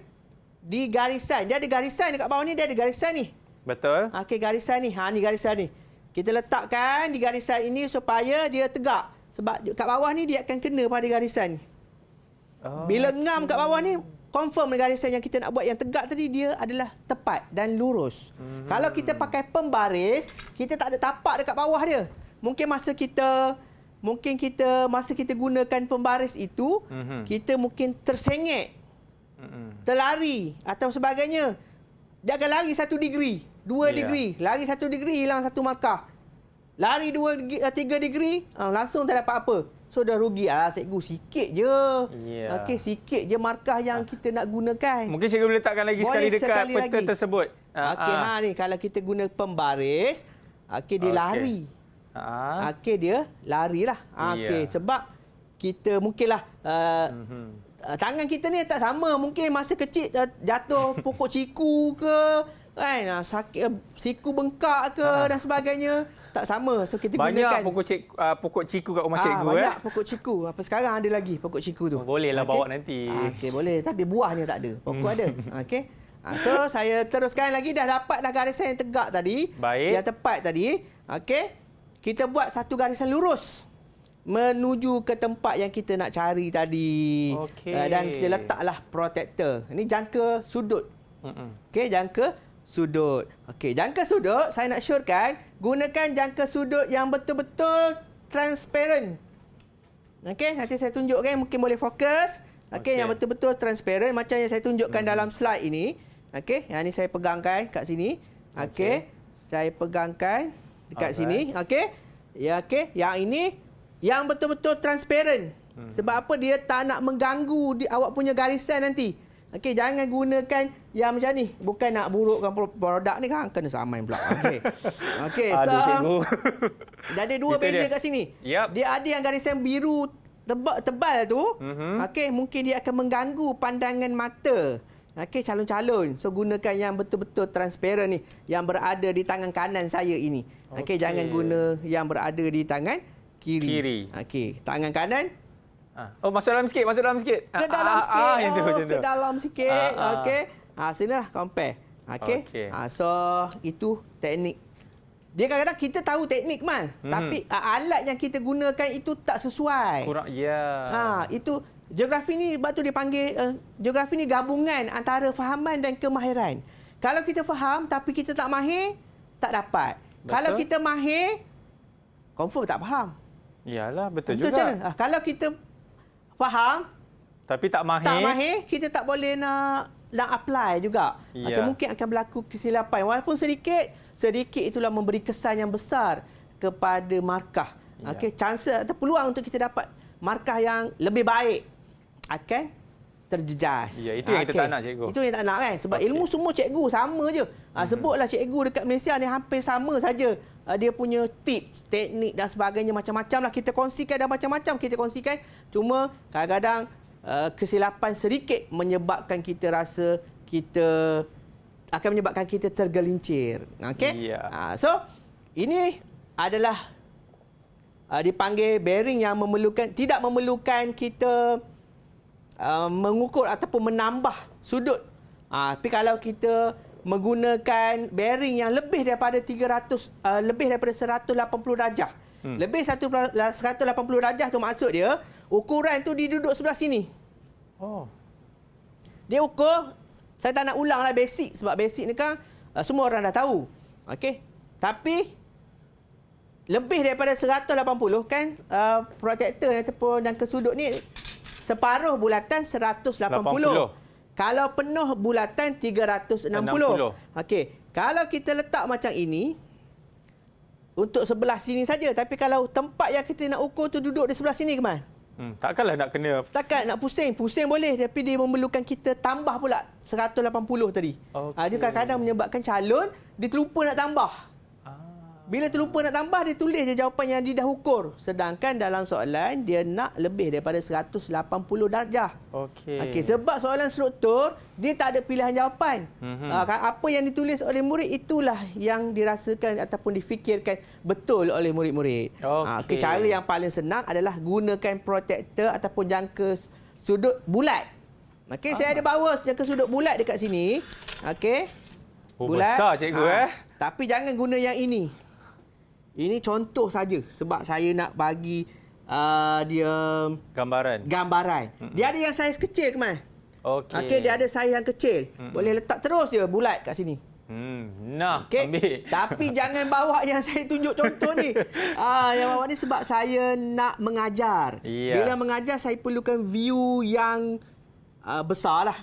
di garisan. Dia ada garisan dekat bawah ni, dia ada garisan ni. Betul. Garisan ni. Ni garisan ni. Kita letakkan di garisan ini supaya dia tegak. Sebab kat bawah ni dia akan kena pada garisan ni. Bila ngam kat bawah ni, confirm garisan yang kita nak buat yang tegak tadi dia adalah tepat dan lurus. Kalau kita pakai pembaris, kita tak ada tapak dekat bawah dia. Mungkin masa kita gunakan pembaris itu, kita mungkin tersengit, terlari atau sebagainya. Dia akan lari 1 degree, 2 degree. Lari 1 degree, hilang 1 markah. Lari 3 degree, langsung tak dapat apa. So dah rugi. Cikgu, sikit je. Sikit je markah yang kita nak gunakan. Mungkin cikgu boleh letakkan lagi sekali dekat peta tersebut. Ni kalau kita guna pembaris, dia lari. Dia larilah. Sebab kita mungkinlah tangan kita ni tak sama. Mungkin masa kecil jatuh pokok ciku ke, kan, sakit siku bengkak ke dan sebagainya. Tak sama. So kita banyak gunakan pokok ciku kat rumah cikgu. Banyak pokok ciku. Apa sekarang ada lagi pokok ciku tu. Bolehlah bawa nanti. Okey, boleh. Tapi buahnya tak ada. Pokok ada. Okey. So saya teruskan lagi. Dah dapatlah garisan yang tegak tadi. Baik. Yang tepat tadi. Okey. Kita buat satu garisan lurus menuju ke tempat yang kita nak cari tadi. Okey. Dan kita letaklah protektor. Ini jangka sudut. Okey, jangka sudut. Okey, jangka sudut saya nak syorkan gunakan jangka sudut yang betul-betul transparent. Okey, nanti saya tunjukkan, mungkin boleh fokus. Okey, yang betul-betul transparent macam yang saya tunjukkan dalam slide ini. Okey, yang ini saya pegangkan kat sini. Okey, saya pegangkan dekat sini. Okey. Ya, okey. Yang ini yang betul-betul transparent. Sebab apa? Dia tak nak mengganggu awak punya garisan nanti. Okey, jangan gunakan yang macam ni. Bukan nak burukkan produk ni kan. Kena samain pula. Okey. Okey, so dah ada dua beza kat sini. Yep. Dia ada yang garisan biru tebal tu. Okey, mungkin dia akan mengganggu pandangan mata. Okey, calon-calon. So gunakan yang betul-betul transparent ni, yang berada di tangan kanan saya ini. Okey, jangan guna yang berada di tangan kiri. Okey, tangan kanan. Oh, masuk dalam sikit, masuk dalam sikit. Ke dalam sikit. Macam tu. Ke dalam sikit. Okey. Sinilah compare. Okey. So itu teknik. Dia kadang-kadang kita tahu teknik man, tapi alat yang kita gunakan itu tak sesuai. Kurang, ya. Itu geografi ni, sebab tu dia panggil geografi ni gabungan antara fahaman dan kemahiran. Kalau kita faham tapi kita tak mahir, tak dapat. Betul. Kalau kita mahir, confirm tak faham. Iyalah, betul juga. Macam mana? Kalau kita faham tapi tak mahir, kita tak boleh nak apply juga. Ya. Mungkin akan berlaku kesilapan. Walaupun sedikit itulah memberi kesan yang besar kepada markah. Ya. Okey, chance atau peluang untuk kita dapat markah yang lebih baik akan terjejas. Ya, itu yang kita tak nak, cikgu. Itu yang tak nak kan. Sebab ilmu semua cikgu sama je. Sebutlah cikgu dekat Malaysia ni hampir sama saja. Dia punya tips, teknik dan sebagainya macam-macam lah kita kongsikan dan macam-macam kita kongsikan. Cuma kadang-kadang kesilapan sedikit menyebabkan kita rasa kita akan menyebabkan kita tergelincir. Okey? Ya. So, ini adalah dipanggil bearing yang tidak memerlukan kita mengukur ataupun menambah sudut. Tapi kalau kita menggunakan bearing yang lebih daripada 180 darjah. Lebih 180 darjah tu maksud dia ukuran tu diduduk sebelah sini. Oh. Dia ukur, saya tak nak ulang lah basic sebab basic ni kan semua orang dah tahu. Okey. Tapi lebih daripada 180 kan protektor ataupun jangka sudut ni separuh bulatan 180. Kalau penuh bulatan 360. Okey. Kalau kita letak macam ini untuk sebelah sini saja, tapi kalau tempat yang kita nak ukur tu duduk di sebelah sini ke mana? Takkanlah nak kena. Takkan nak pusing. Pusing boleh tapi dia memerlukan kita tambah pula 180 tadi. Dia kadang-kadang menyebabkan calon dia terlupa nak tambah. Bila terlupa nak tambah, dia tulis je jawapan yang dia dah ukur. Sedangkan dalam soalan, dia nak lebih daripada 180 darjah. Okey, sebab soalan struktur, dia tak ada pilihan jawapan. Apa yang ditulis oleh murid, itulah yang dirasakan ataupun difikirkan betul oleh murid-murid. Cara yang paling senang adalah gunakan protektor ataupun jangka sudut bulat. Saya ada bawa jangka sudut bulat dekat sini. Bulat. Besar cikgu Tapi jangan guna yang ini. Ini contoh saja sebab saya nak bagi dia gambaran. Dia ada yang saiz kecil ke mana? Okey, dia ada saiz yang kecil. Boleh letak terus je bulat kat sini. Ambil. Tapi jangan bawa yang saya tunjuk contoh ni. Yang bawa ni sebab saya nak mengajar. Bila mengajar saya perlukan view yang besar lah.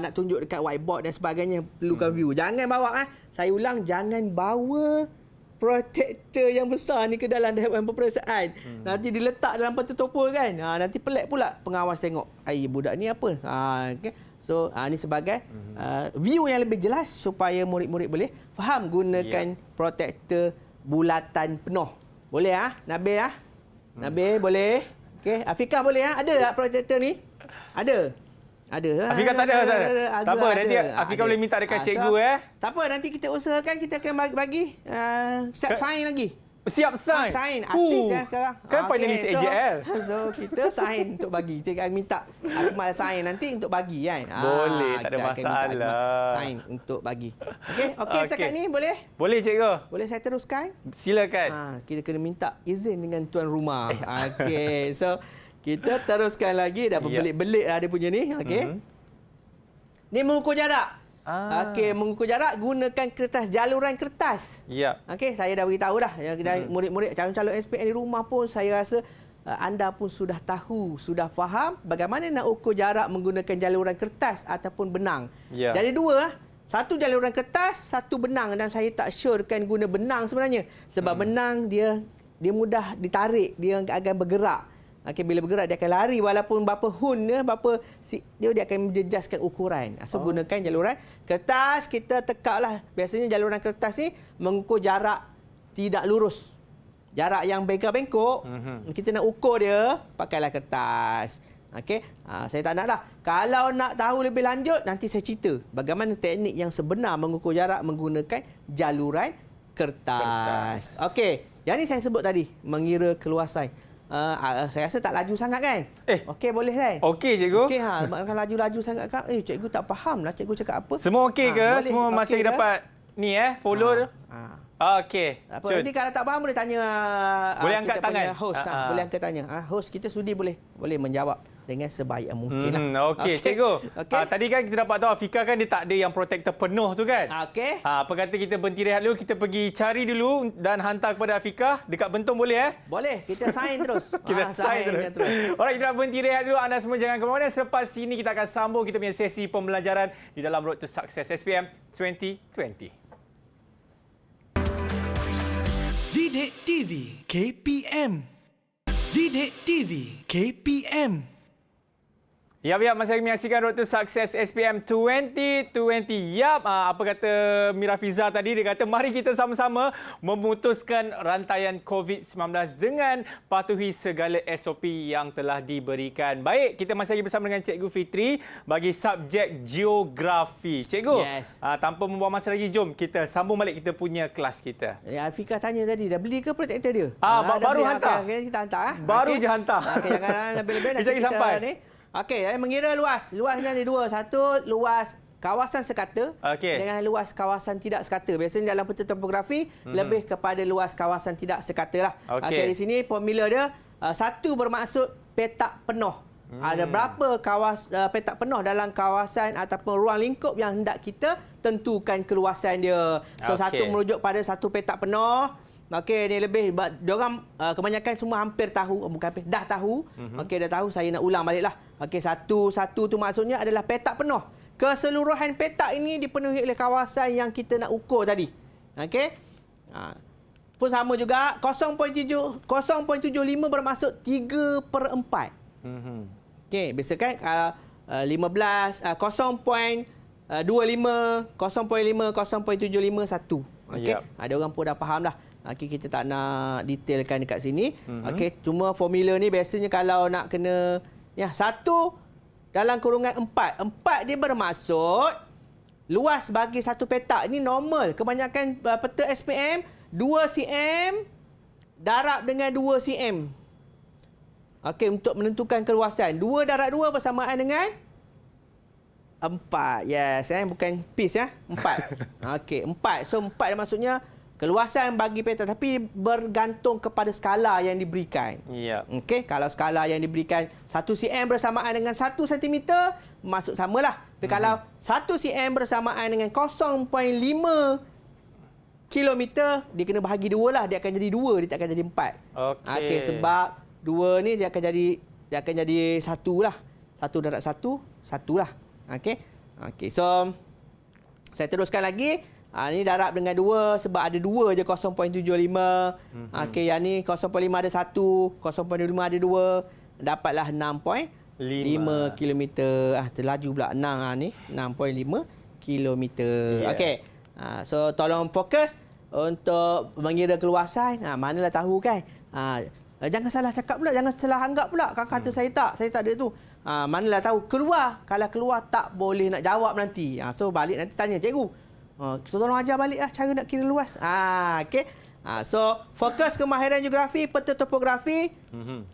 Nak tunjuk dekat whiteboard dan sebagainya perlukan view. Jangan bawa saya ulang, jangan bawa protektor yang besar ni ke dalam dewan peperiksaan. Nanti diletak dalam peta topo kan. Nanti pelik pula pengawas tengok. Budak ni apa? Okay. So ni sebagai view yang lebih jelas supaya murid-murid boleh faham gunakan protektor bulatan penuh. Boleh Nabil Nabil boleh. Okey, Afikah boleh Ada tak protektor ni? Ada. Afika tak ada. Tak apa, nanti Afika boleh minta dekat cikgu Tak apa, nanti kita usahakan kita akan bagi sign lagi. Siap sign. Sign artis sekarang. Kan finalis AJL. So kita sign untuk bagi. Kita akan minta Akmal sign nanti untuk bagi kan. Boleh, tak ada kita akan minta masalah. Akmal sign untuk bagi. Okey, setakat ni boleh? Boleh cikgu. Boleh saya teruskan? Silakan. Kita kena minta izin dengan tuan rumah. Okey, so kita teruskan lagi. Dah berbelit-belit dah dia punya ni. Okey. Ni mengukur jarak. Okey, mengukur jarak gunakan kertas, jaluran kertas. Ya. Okey, saya dah beritahu dah. Yang murid-murid calon-calon SPM di rumah pun saya rasa anda pun sudah tahu, sudah faham bagaimana nak ukur jarak menggunakan jaluran kertas ataupun benang. Ya. Jadi dua, satu jaluran kertas, satu benang, dan saya tak surekan guna benang sebenarnya. Sebab benang dia mudah ditarik, dia akan bergerak. Okey, bila bergerak dia akan lari walaupun berapa hun dia, dia akan menjejaskan ukuran. So gunakan jaluran kertas, kita tekaklah. Biasanya jaluran kertas ni mengukur jarak tidak lurus. Jarak yang bengkok-bengkok, kita nak ukur dia, pakailah kertas. Okey, saya tak nak dah. Kalau nak tahu lebih lanjut, nanti saya cerita bagaimana teknik yang sebenar mengukur jarak menggunakan jaluran kertas. Okey, yang ni saya sebut tadi, mengira keluasan. Saya rasa tak laju sangat kan? Okey, boleh kan? Okey, cikgu. Okey, kalau laju-laju sangat kan? Cikgu tak faham lah cikgu cakap apa. Semua okey ke? Boleh. Semua masih okey dapat ni follow? Okey. Nanti kalau tak faham boleh tanya boleh angkat tangan. Host. Boleh angkat tanya. Host kita sudi boleh menjawab dengan sebaik mungkin lah. Okey, cikgu. Tadi kan kita dapat tahu Afika kan dia tak ada yang protector penuh tu kan? Okey. Apa kata kita berhenti rehat dulu, kita pergi cari dulu dan hantar kepada Afika dekat Bentong boleh Boleh, kita sign terus. Kita sign terus. Alright, kita nak berhenti rehat dulu. Anda semua jangan ke mana-mana. Selepas ini kita akan sambung kita punya sesi pembelajaran di dalam Road to Success SPM 2020. Didik TV KPM. Didik TV KPM. Ya, masih lagi menyaksikan Road to Success SPM 2020. Yap, apa kata Mira Fiza tadi, dia kata mari kita sama-sama memutuskan rantaian COVID-19 dengan patuhi segala SOP yang telah diberikan. Baik, kita masih lagi bersama dengan Cikgu Fitri bagi subjek geografi. Cikgu, tanpa membuang masa lagi, jom kita sambung balik kita punya kelas kita. Afika tanya tadi, dah beli ke protektor dia? Baru hantar. Kita hantar. Baru je hantar. Jangan lebih-lebih nanti kita sampai. Ni. Okey, mengira luas. Luas ni ada dua. Satu, luas kawasan sekata dengan luas kawasan tidak sekata. Biasanya dalam peta topografi, lebih kepada luas kawasan tidak sekata lah. Okey, di sini formula dia, satu bermaksud petak penuh. Ada berapa petak penuh dalam kawasan ataupun ruang lingkup yang hendak kita tentukan keluasan dia. So, satu merujuk pada satu petak penuh. Okey, ni lebih diorang kebanyakan semua hampir tahu, bukan hampir, dah tahu. Okey, dah tahu, saya nak ulang baliklah. Okey, satu tu maksudnya adalah petak penuh. Keseluruhan petak ini dipenuhi oleh kawasan yang kita nak ukur tadi. Okey. Pun sama juga 0.75 bermaksud 3/4. Okey, biasa kan 15 0.25 0.5 0.75 1. Okey. Ada orang pun dah faham dah. Okey, kita tak nak detailkan dekat sini. Okey, cuma formula ni biasanya kalau nak kena satu dalam kurungan 4. 4 dia bermaksud luas bagi satu petak ni normal. Kebanyakan peta SPM 2 cm darab dengan 2 cm. Okey, untuk menentukan keluasan. 2 darab 2 bersamaan dengan 4. Yes, bukan piece 4. Okey, 4. So 4 dia maksudnya keluasan bagi petak, tapi bergantung kepada skala yang diberikan. Okey, kalau skala yang diberikan 1 cm bersamaan dengan 1 cm, masuk samalah. Tapi kalau 1 cm bersamaan dengan 0.5 kilometer, dia kena bahagi 2 lah. Dia akan jadi 2, dia tak akan jadi 4. Okey, sebab 2 ni dia akan jadi 1 lah. 1 darab 1, 1 lah. Okey, so saya teruskan lagi. Ni darab dengan 2 sebab ada 2 je 0.75. Okey, yang ni 0.5 ada 1, 0.5 ada 2. Dapatlah 6.5 km. Terlaju pula 6 ni. 6.5 km. Okey. So tolong fokus untuk mengira keluasan. Manalah tahu kan. Jangan salah cakap pula, jangan salah anggap pula. Kakak kata saya tak ada tu. manalah tahu keluar. Kalau keluar tak boleh nak jawab nanti. So balik nanti tanya cikgu. Tolong ajar balik lah cara nak kira luas. Okey. So fokus kemahiran geografi, peta topografi.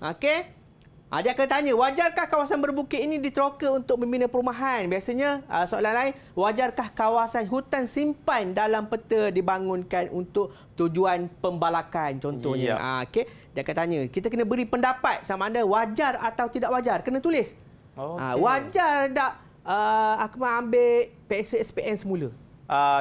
Okey. Dia akan tanya, wajarkah kawasan berbukit ini diteroka untuk membina perumahan? Biasanya soalan lain, wajarkah kawasan hutan simpan dalam peta dibangunkan untuk tujuan pembalakan contohnya? Okey, dia akan tanya, kita kena beri pendapat sama ada wajar atau tidak wajar. Kena tulis. Wajar tak Akmal ambil PSC SPM semula?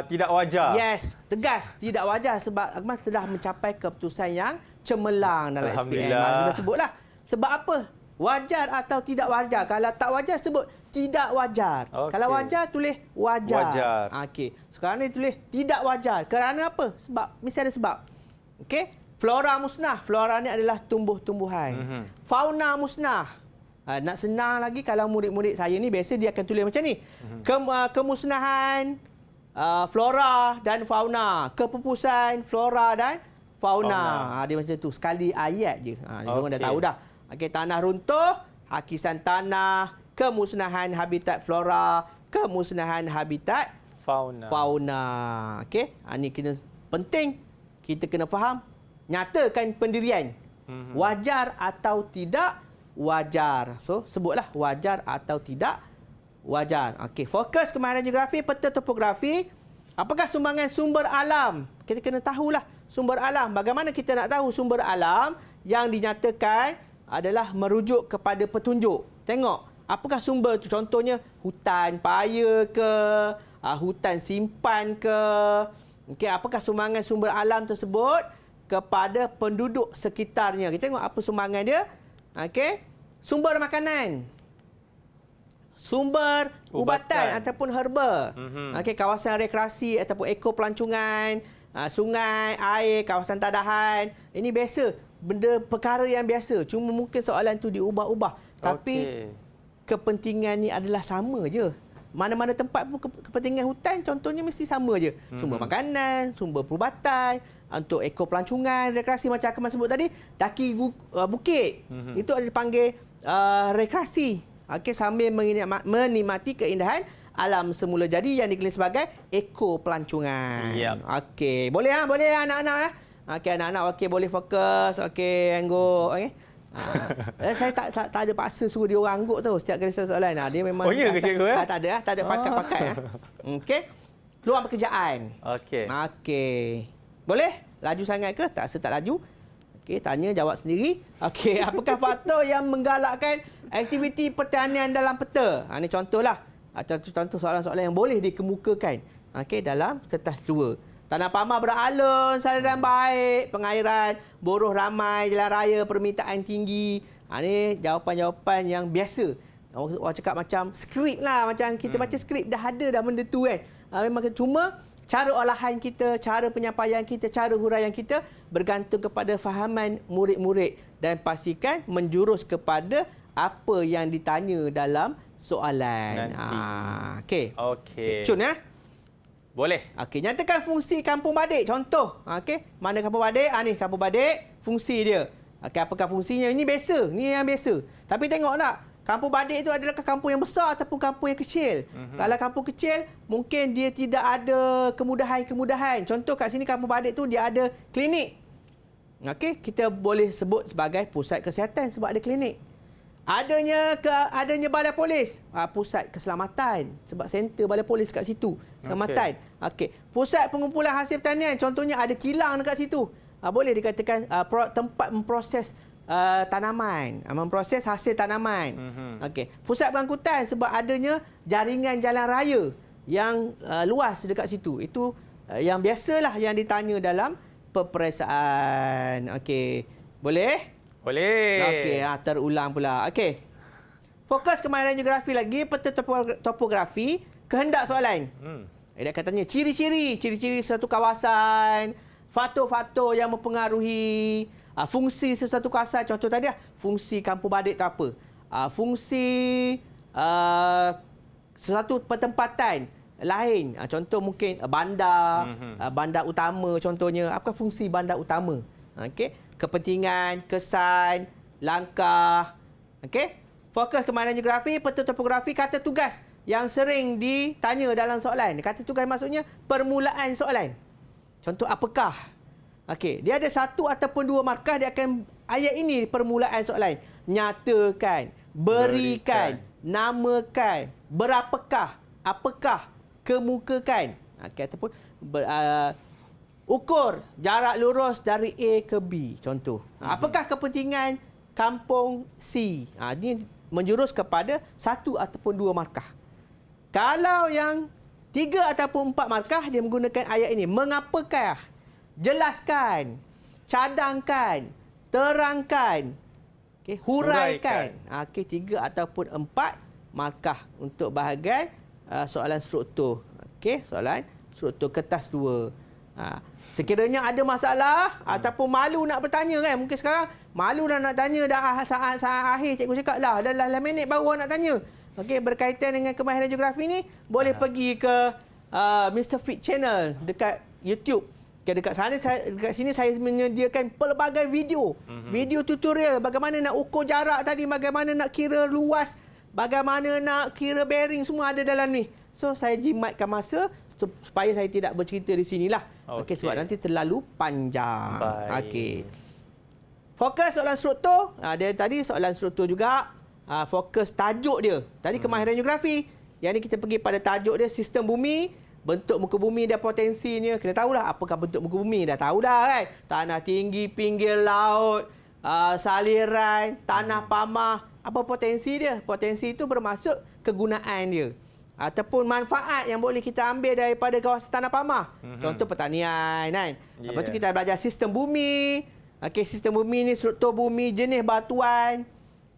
Tidak wajar. Yes, tegas tidak wajar sebab Akmal telah mencapai keputusan yang cemerlang dalam SPM. Kena sebutlah. Sebab apa? Wajar atau tidak wajar. Kalau tak wajar, sebut tidak wajar. Kalau wajar, tulis wajar. Okey. Sekarang ni tulis tidak wajar. Kerana apa? Sebab. Mesti ada sebab. Okey. Flora musnah. Flora ni adalah tumbuh-tumbuhan. Fauna musnah. Nak senang lagi, kalau murid-murid saya ni, biasa dia akan tulis macam ni. Kemusnahan flora dan fauna. Kepupusan flora dan fauna. Dia macam tu. Sekali ayat je. Diorang dah tahu dah. Okey, tanah runtuh, hakisan tanah, kemusnahan habitat flora, kemusnahan habitat fauna. Okey, ini kena penting. Kita kena faham, nyatakan pendirian. Wajar atau tidak wajar. So, sebutlah wajar atau tidak wajar. Okey, fokus kemahiran geografi, peta topografi. Apakah sumbangan sumber alam? Kita kena tahulah sumber alam. Bagaimana kita nak tahu sumber alam yang dinyatakan adalah merujuk kepada petunjuk. Tengok, apakah sumber tu? Contohnya, hutan paya ke, hutan simpan ke. Okey, apakah sumbangan sumber alam tersebut kepada penduduk sekitarnya? Kita tengok apa sumbangan dia. Okey, sumber makanan, sumber ubatan ataupun herba. Okey, kawasan rekreasi ataupun ekopelancongan, sungai, air, kawasan tadahan. Ini biasa. Benda perkara yang biasa. Cuma mungkin soalan tu diubah-ubah. Tapi kepentingan ni adalah sama je. Mana-mana tempat pun kepentingan hutan contohnya mesti sama je. Sumber makanan, sumber perubatan, untuk ekopelancongan, rekreasi macam Akmal sebut tadi, daki bukit. Itu ada dipanggil rekreasi. Okey, sambil menikmati keindahan alam semula jadi yang digelar sebagai ekopelancongan. Okey, boleh anak-anak Okey, anak-anak okey, boleh fokus. Okey, angguk. Okey. Saya tak ada paksa suruh dia orang angguk tu setiap kali soalan. Dia memang tak ada pakat-pakat. Okey. Peluang pekerjaan. Okey. Boleh? Laju sangat ke? Tak rasa tak laju. Okey, tanya jawab sendiri. Okey, apakah faktor yang menggalakkan aktiviti pertanian dalam peta? Ini contohlah. Contoh soalan-soalan yang boleh dikemukakan. Okey, dalam kertas 2. Tanah pamah beralun, saluran baik, pengairan, buruh ramai, jalan raya, permintaan tinggi. Ini jawapan-jawapan yang biasa. Orang cakap macam skrip lah. Macam kita baca skrip, dah ada dah benda tu kan. Memang cuma cara olahan kita, cara penyampaian kita, cara huraian kita bergantung kepada fahaman murid-murid. Dan pastikan menjurus kepada apa yang ditanya dalam soalan. Okey. Cun ya? Boleh. Okey, nyatakan fungsi kampung Badik. Contoh. Okey, mana kampung Badik? Ni kampung Badik, fungsi dia. Okey, apakah fungsinya? Ini biasa. Ni yang biasa. Tapi tengok tak, kampung Badik itu adalah kampung yang besar ataupun kampung yang kecil. Kalau kampung kecil, mungkin dia tidak ada kemudahan-kemudahan. Contoh kat sini kampung Badik tu dia ada klinik. Okey, kita boleh sebut sebagai pusat kesihatan sebab ada klinik. Adanya balai polis, pusat keselamatan sebab center balai polis kat situ, keselamatan. Okey, pusat pengumpulan hasil pertanian, contohnya ada kilang dekat situ. Boleh dikatakan tempat memproses tanaman, memproses hasil tanaman. Okey, pusat pengangkutan sebab adanya jaringan jalan raya yang luas dekat situ. Itu yang biasalah yang ditanya dalam peperiksaan. Okey, boleh? Boleh. Okey, terulang pula. Okey. Fokus kemahiran geografi lagi, peta topografi, kehendak soalan. Dia akan tanya ciri-ciri satu kawasan, faktor-faktor yang mempengaruhi fungsi sesuatu kawasan. Contoh tadi fungsi kampung Badik tu apa? Fungsi sesuatu pertempatan lain. Contoh mungkin bandar, bandar utama contohnya. Apakah fungsi bandar utama? Okey. Kepentingan, kesan, langkah. Okey. fokus kemahiran geografi, peta topografi, kata tugas yang sering ditanya dalam soalan. Kata tugas maksudnya permulaan soalan. Contoh apakah? Okey, dia ada 1 ataupun 2 markah, dia akan ayat ini permulaan soalan. Nyatakan, berikan, namakan, berapakah, apakah, kemukakan. Okey, ataupun ukur jarak lurus dari A ke B, contoh. Apakah kepentingan kampung C? Ini menjurus kepada 1 ataupun 2 markah. Kalau yang 3 ataupun 4 markah, dia menggunakan ayat ini. Mengapakah? Jelaskan, cadangkan, terangkan, huraikan. 3 ataupun 4 markah untuk bahagian soalan struktur. Soalan struktur kertas 2. Sekiranya ada masalah ataupun malu nak bertanya kan, mungkin sekarang malu dah nak tanya, dah saat akhir cikgu cakap lah, dah 8 minit baru nak tanya. Berkaitan dengan kemahiran geografi ni, boleh pergi ke Mr. Fit Channel dekat YouTube. Dekat sini saya menyediakan pelbagai video. Video tutorial bagaimana nak ukur jarak tadi, bagaimana nak kira luas, bagaimana nak kira bearing, semua ada dalam ni. So saya jimatkan masa supaya saya tidak bercerita di sinilah. Sebab nanti terlalu panjang. Fokus soalan struktur. Dia tadi soalan struktur juga. Fokus tajuk dia. Tadi kemahiran geografi. Yang ni kita pergi pada tajuk dia, sistem bumi. Bentuk muka bumi dia, potensinya. Kena tahulah apakah bentuk muka bumi. Dah tahu dah kan. Tanah tinggi, pinggir laut, saliran, tanah pamah. Apa potensi dia? Potensi itu bermaksud kegunaan dia. Ataupun manfaat yang boleh kita ambil daripada kawasan tanah pamah. Contoh pertanian kan. Lepas tu kita belajar sistem bumi. Sistem bumi ni struktur bumi, jenis batuan.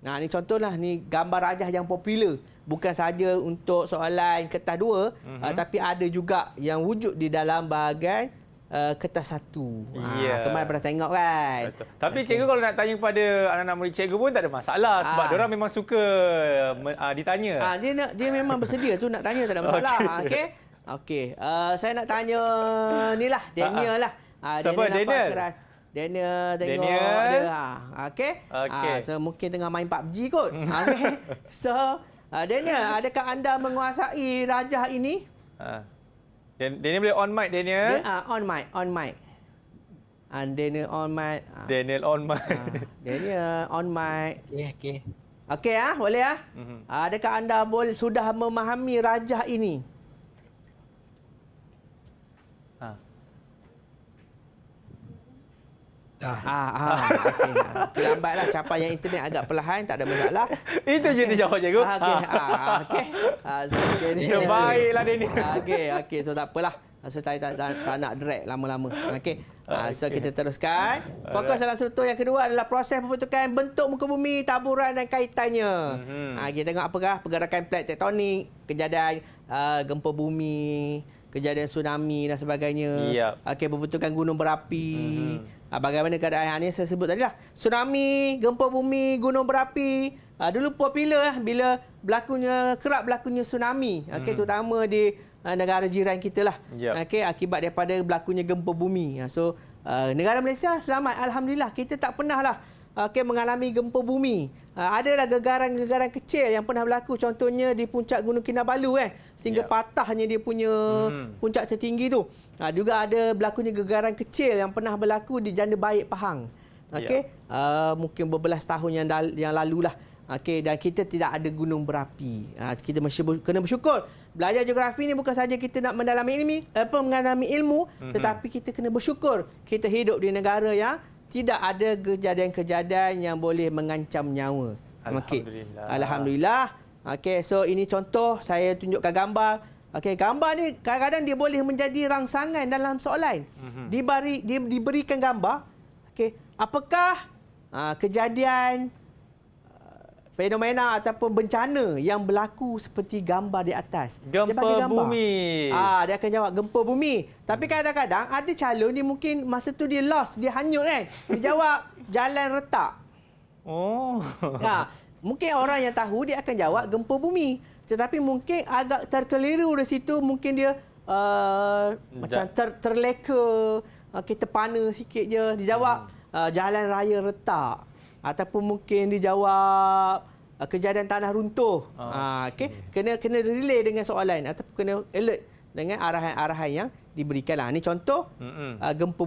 Ni contohlah, ni gambar rajah yang popular. Bukan saja untuk soalan kertas 2, tapi ada juga yang wujud di dalam bahagian kertas 1. Kemarin pernah tengok kan. Betul. Tapi cikgu kalau nak tanya kepada anak-anak murid cikgu pun tak ada masalah, sebab diorang memang suka ditanya. Dia memang bersedia tu nak tanya, tak ada masalah. Okey. Saya nak tanya ni lah, Daniel lah. Siapa Daniel? Daniel tengok dia. So mungkin tengah main PUBG kot. So Daniel, adakah anda menguasai rajah ini? Daniel boleh on mic, Daniel. On mic. Daniel on mic. Daniel on mic. Daniel on mic. Okey. Okey boleh Adakah anda sudah memahami rajah ini? Okey, lambatlah, capaian internet agak perlahan, tak ada masalah. Itu je dia jawab, cikgu. Terbaiklah dia ni. Okey, so tak apalah. So saya tak nak drag lama-lama. So kita teruskan. Fokus dalam struktur yang kedua adalah proses pembentukan bentuk muka bumi, taburan dan kaitannya. Kita tengok apakah pergerakan plate tektonik, kejadian gempa bumi, kejadian tsunami dan sebagainya. Pembentukan gunung berapi. Bagaimana keadaan ini saya sebut tadi lah. Tsunami, gempa bumi, gunung berapi. Dulu popular bila kerap berlakunya tsunami. Terutama di negara jiran kita lah. Akibat daripada berlakunya gempa bumi. So negara Malaysia selamat, alhamdulillah. Kita tak pernah lah mengalami gempa bumi. Adalah gegaran-gegaran kecil yang pernah berlaku, contohnya di puncak Gunung Kinabalu sehingga patahnya dia punya puncak tertinggi tu. Juga ada berlakunya gegaran kecil yang pernah berlaku di Janda Baik Pahang. Mungkin berbelas tahun yang lalu lah. Dan kita tidak ada gunung berapi. Kita mesti kena bersyukur. Belajar geografi ni bukan saja kita nak mendalami ilmu, tetapi kita kena bersyukur kita hidup di negara yang tidak ada kejadian-kejadian yang boleh mengancam nyawa. Alhamdulillah. So ini contoh, saya tunjukkan gambar. Gambar ni kadang-kadang dia boleh menjadi rangsangan dalam soalan. Diberikan gambar. Apakah kejadian, fenomena ataupun bencana yang berlaku seperti gambar di atas? Gempa bumi. Dia akan jawab gempa bumi. Tapi kadang-kadang ada calon ni mungkin masa tu dia lost, dia hanyut kan. Dia jawab jalan retak. Mungkin orang yang tahu dia akan jawab gempa bumi. Tetapi mungkin agak terkeliru di situ, mungkin dia macam terleka, terpana sikit je. Dia jawab jalan raya retak. Ataupun mungkin dijawab kejadian tanah runtuh. Okey. Kena relay dengan soalan ataupun kena alert dengan arahan-arahan yang diberikan lah. Ni contoh gempa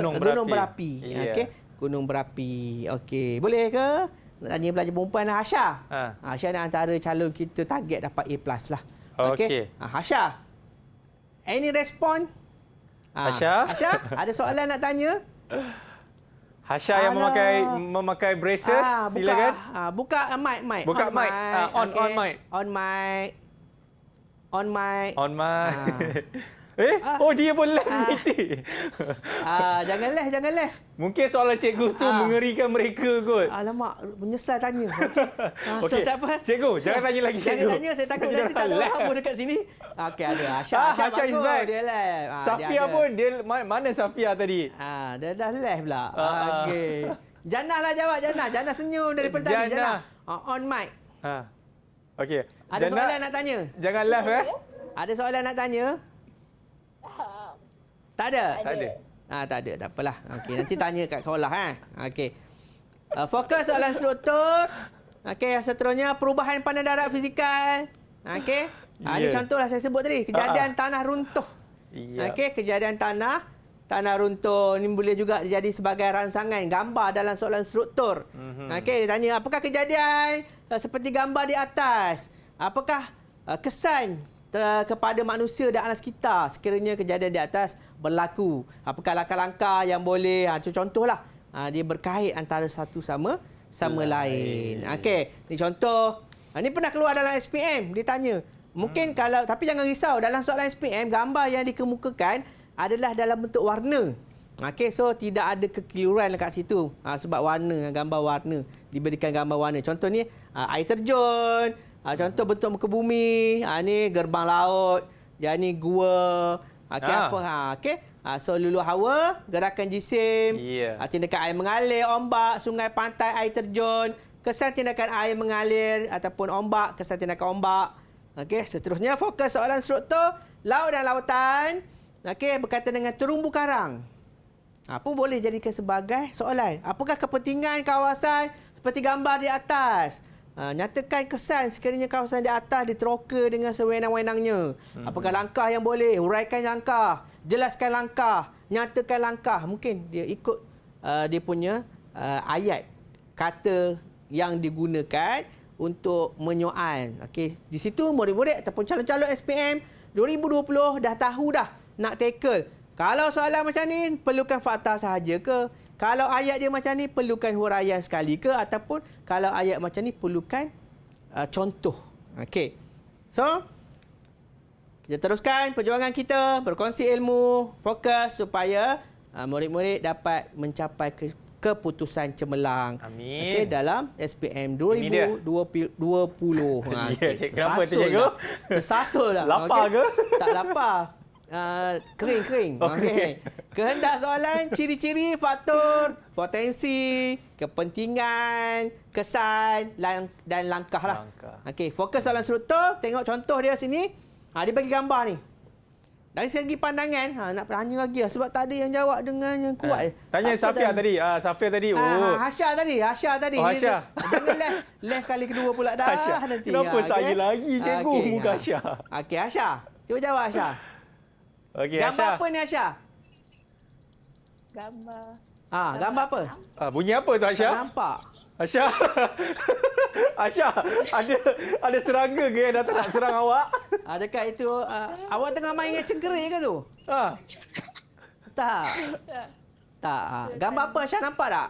gunung berapi. Okey. Gunung berapi. Okey. Boleh ke? Nak tanya pelajar perempuan Hasya. Hasya ni antara calon kita target dapat A+ lah. Okey. Hasya. Any respon? Hasya? Hasya, ada soalan nak tanya? Hasya yang memakai braces, silakan. Buka mic. Buka mic. On mic. On mic. Dia pun live meeting. Jangan live. Mungkin soalan cikgu tu mengerikan mereka kot. Alamak, menyesal tanya. Okey. Tak apa. Cikgu, jangan tanya lagi cikgu. Jangan tanya, saya takut nanti tak ada orang pun dekat sini. Okey, ada. Hasya is back. Dia live. Safia pun, mana Safia tadi? Dia dah live pula. Okey. Jannah lah jawab, Jannah. Jannah senyum daripada tadi. Jannah. On mic. Okey. Ada soalan nak tanya? Jangan live Ada soalan nak tanya? Tak ada? Tak ada. Tak apalah. Okey, nanti tanya kat sekolah Okey. Fokus soalan struktur. Okey, yang seterusnya perubahan pandang darat fizikal. Okey. Ini contohlah saya sebut tadi, kejadian tanah runtuh. Okey, kejadian tanah runtuh ni boleh juga jadi sebagai rangsangan gambar dalam soalan struktur. Okey, dia tanya apakah kejadian seperti gambar di atas? Apakah kesan kepada manusia dan alam sekitar sekiranya kejadian di atas berlaku? Apakah langkah-langkah yang boleh contohlah dia berkait antara satu sama lain. Okey, ni contoh. Ni pernah keluar dalam SPM, dia tanya. Mungkin kalau, tapi jangan risau, dalam soalan SPM gambar yang dikemukakan adalah dalam bentuk warna. Okey, so tidak ada kekeliruan dekat situ. Sebab warna, gambar warna, diberikan gambar warna. Contoh ni air terjun. Contoh bentuk muka bumi, ni gerbang laut, yang ni gua. Okey, okey. So lulu hawa, gerakan jisim, tindakan air mengalir, ombak, sungai, pantai, air terjun, kesan tindakan air mengalir ataupun ombak, kesan tindakan ombak. Okey, seterusnya fokus soalan struktur laut dan lautan. Okey, berkaitan dengan terumbu karang. Pun boleh jadikan sebagai soalan. Apakah kepentingan kawasan seperti gambar di atas? Nyatakan kesan sekiranya kawasan di atas diteroka dengan sewenang-wenangnya. Apakah langkah yang boleh? Huraikan langkah. Jelaskan langkah. Nyatakan langkah. Mungkin dia ikut dia punya ayat. Kata yang digunakan untuk menyoal. Okey, di situ murid-murid ataupun calon-calon SPM 2020 dah tahu dah nak tackle. Kalau soalan macam ni, perlukan fakta sahaja ke? Kalau ayat dia macam ni, perlukan huraian sekali ke? Ataupun kalau ayat macam ni, perlukan contoh. Okey. So, kita teruskan perjuangan kita, berkongsi ilmu, fokus supaya murid-murid dapat mencapai keputusan cemerlang. Amin. Okey, dalam SPM 2020. Kenapa tu, cikgu? Tersasul dah. Lapar ke? Tak lapar. Kering. Okey. Kehendak soalan, ciri-ciri, faktor, potensi, kepentingan, kesan dan langkah lah. Okey, fokus soalan struktur. Tengok contoh dia sini. Dia bagi gambar ni. Dari segi pandangan, nak tanya lagi lah. Sebab tak ada yang jawab dengan yang kuat. Tanya Safia tadi. Safia tadi. Hasya tadi. Hasya. Jangan live kali kedua pula dah. Nanti. Kenapa saya lagi, cikgu? Muka Hasya. Okey, Hasya. Cuba jawab, Hasya. Okey, gambar Hasya. apa ni, Hasya? Gambar apa? Bunyi apa tu, Hasya? Tak nampak. Hasya. Hasya, ada serangga ke yang datang nak serang awak? Adakah itu awak tengah main dengan cengkerik ke tu? Tak. Gambar apa, Hasya? Nampak tak?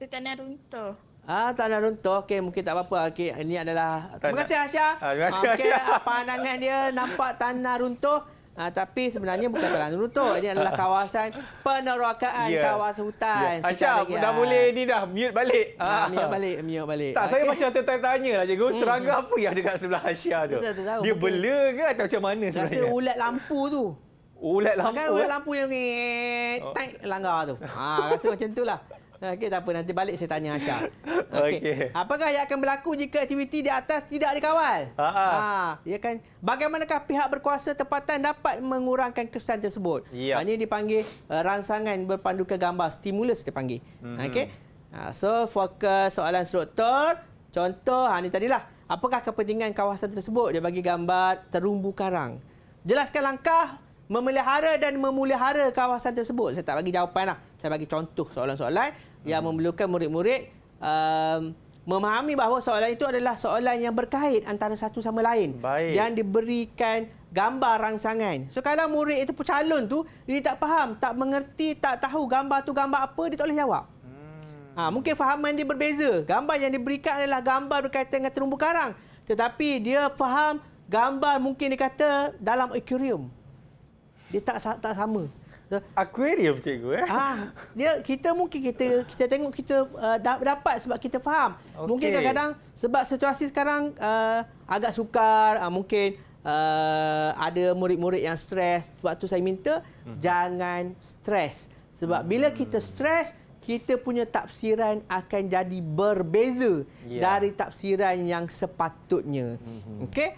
Itu tanah runtuh. Tanah runtuh. Okey, mungkin tak apa-apa. Okey, ini adalah terima kasih, Hasya. Terima kasih, Okey, Hasya. pandangan dia nampak tanah runtuh. Tapi sebenarnya bukan tanah runtuh. Ini adalah kawasan penerokaan kawasan hutan. Hasya, dah boleh ni dah mute balik. Mute balik. Tak, saya macam tertanya lah, cikgu. Serangga apa yang dekat sebelah Hasya tu? Dia bela ke atau macam mana sebenarnya? Rasa ulat lampu tu. Ulat lampu? Kan ulat lampu yang langgar tu. Rasa macam tu lah. Okey, tak apa. Nanti balik saya tanya Hasya. Okey. Apakah yang akan berlaku jika aktiviti di atas tidak dikawal? Dia kan, bagaimanakah pihak berkuasa tempatan dapat mengurangkan kesan tersebut? Ini dipanggil rangsangan berpandukan gambar. Stimulus dipanggil. Okey. So, fokus soalan struktur. Contoh, ni tadilah. Apakah kepentingan kawasan tersebut? Dia bagi gambar terumbu karang. Jelaskan langkah memelihara dan memulihara kawasan tersebut. Saya tak bagi jawapan lah. Saya bagi contoh soalan-soalan yang memerlukan murid-murid memahami bahawa soalan itu adalah soalan yang berkait antara satu sama lain. Baik. Dan diberikan gambar rangsangan. So kalau murid itu calon tu, dia tak faham, tak mengerti, tak tahu gambar tu gambar apa, dia tak boleh jawab. Mungkin fahaman dia berbeza. Gambar yang diberikan adalah gambar berkaitan dengan terumbu karang. Tetapi dia faham gambar mungkin dia kata dalam akuarium. Dia tak sama. Akuarium cikgu Kita tengok kita dapat sebab kita faham. Okey. Mungkin kadang-kadang sebab situasi sekarang agak sukar, mungkin ada murid-murid yang stres. Sebab tu saya minta jangan stres. Sebab bila kita stres, kita punya tafsiran akan jadi berbeza dari tafsiran yang sepatutnya. Okey?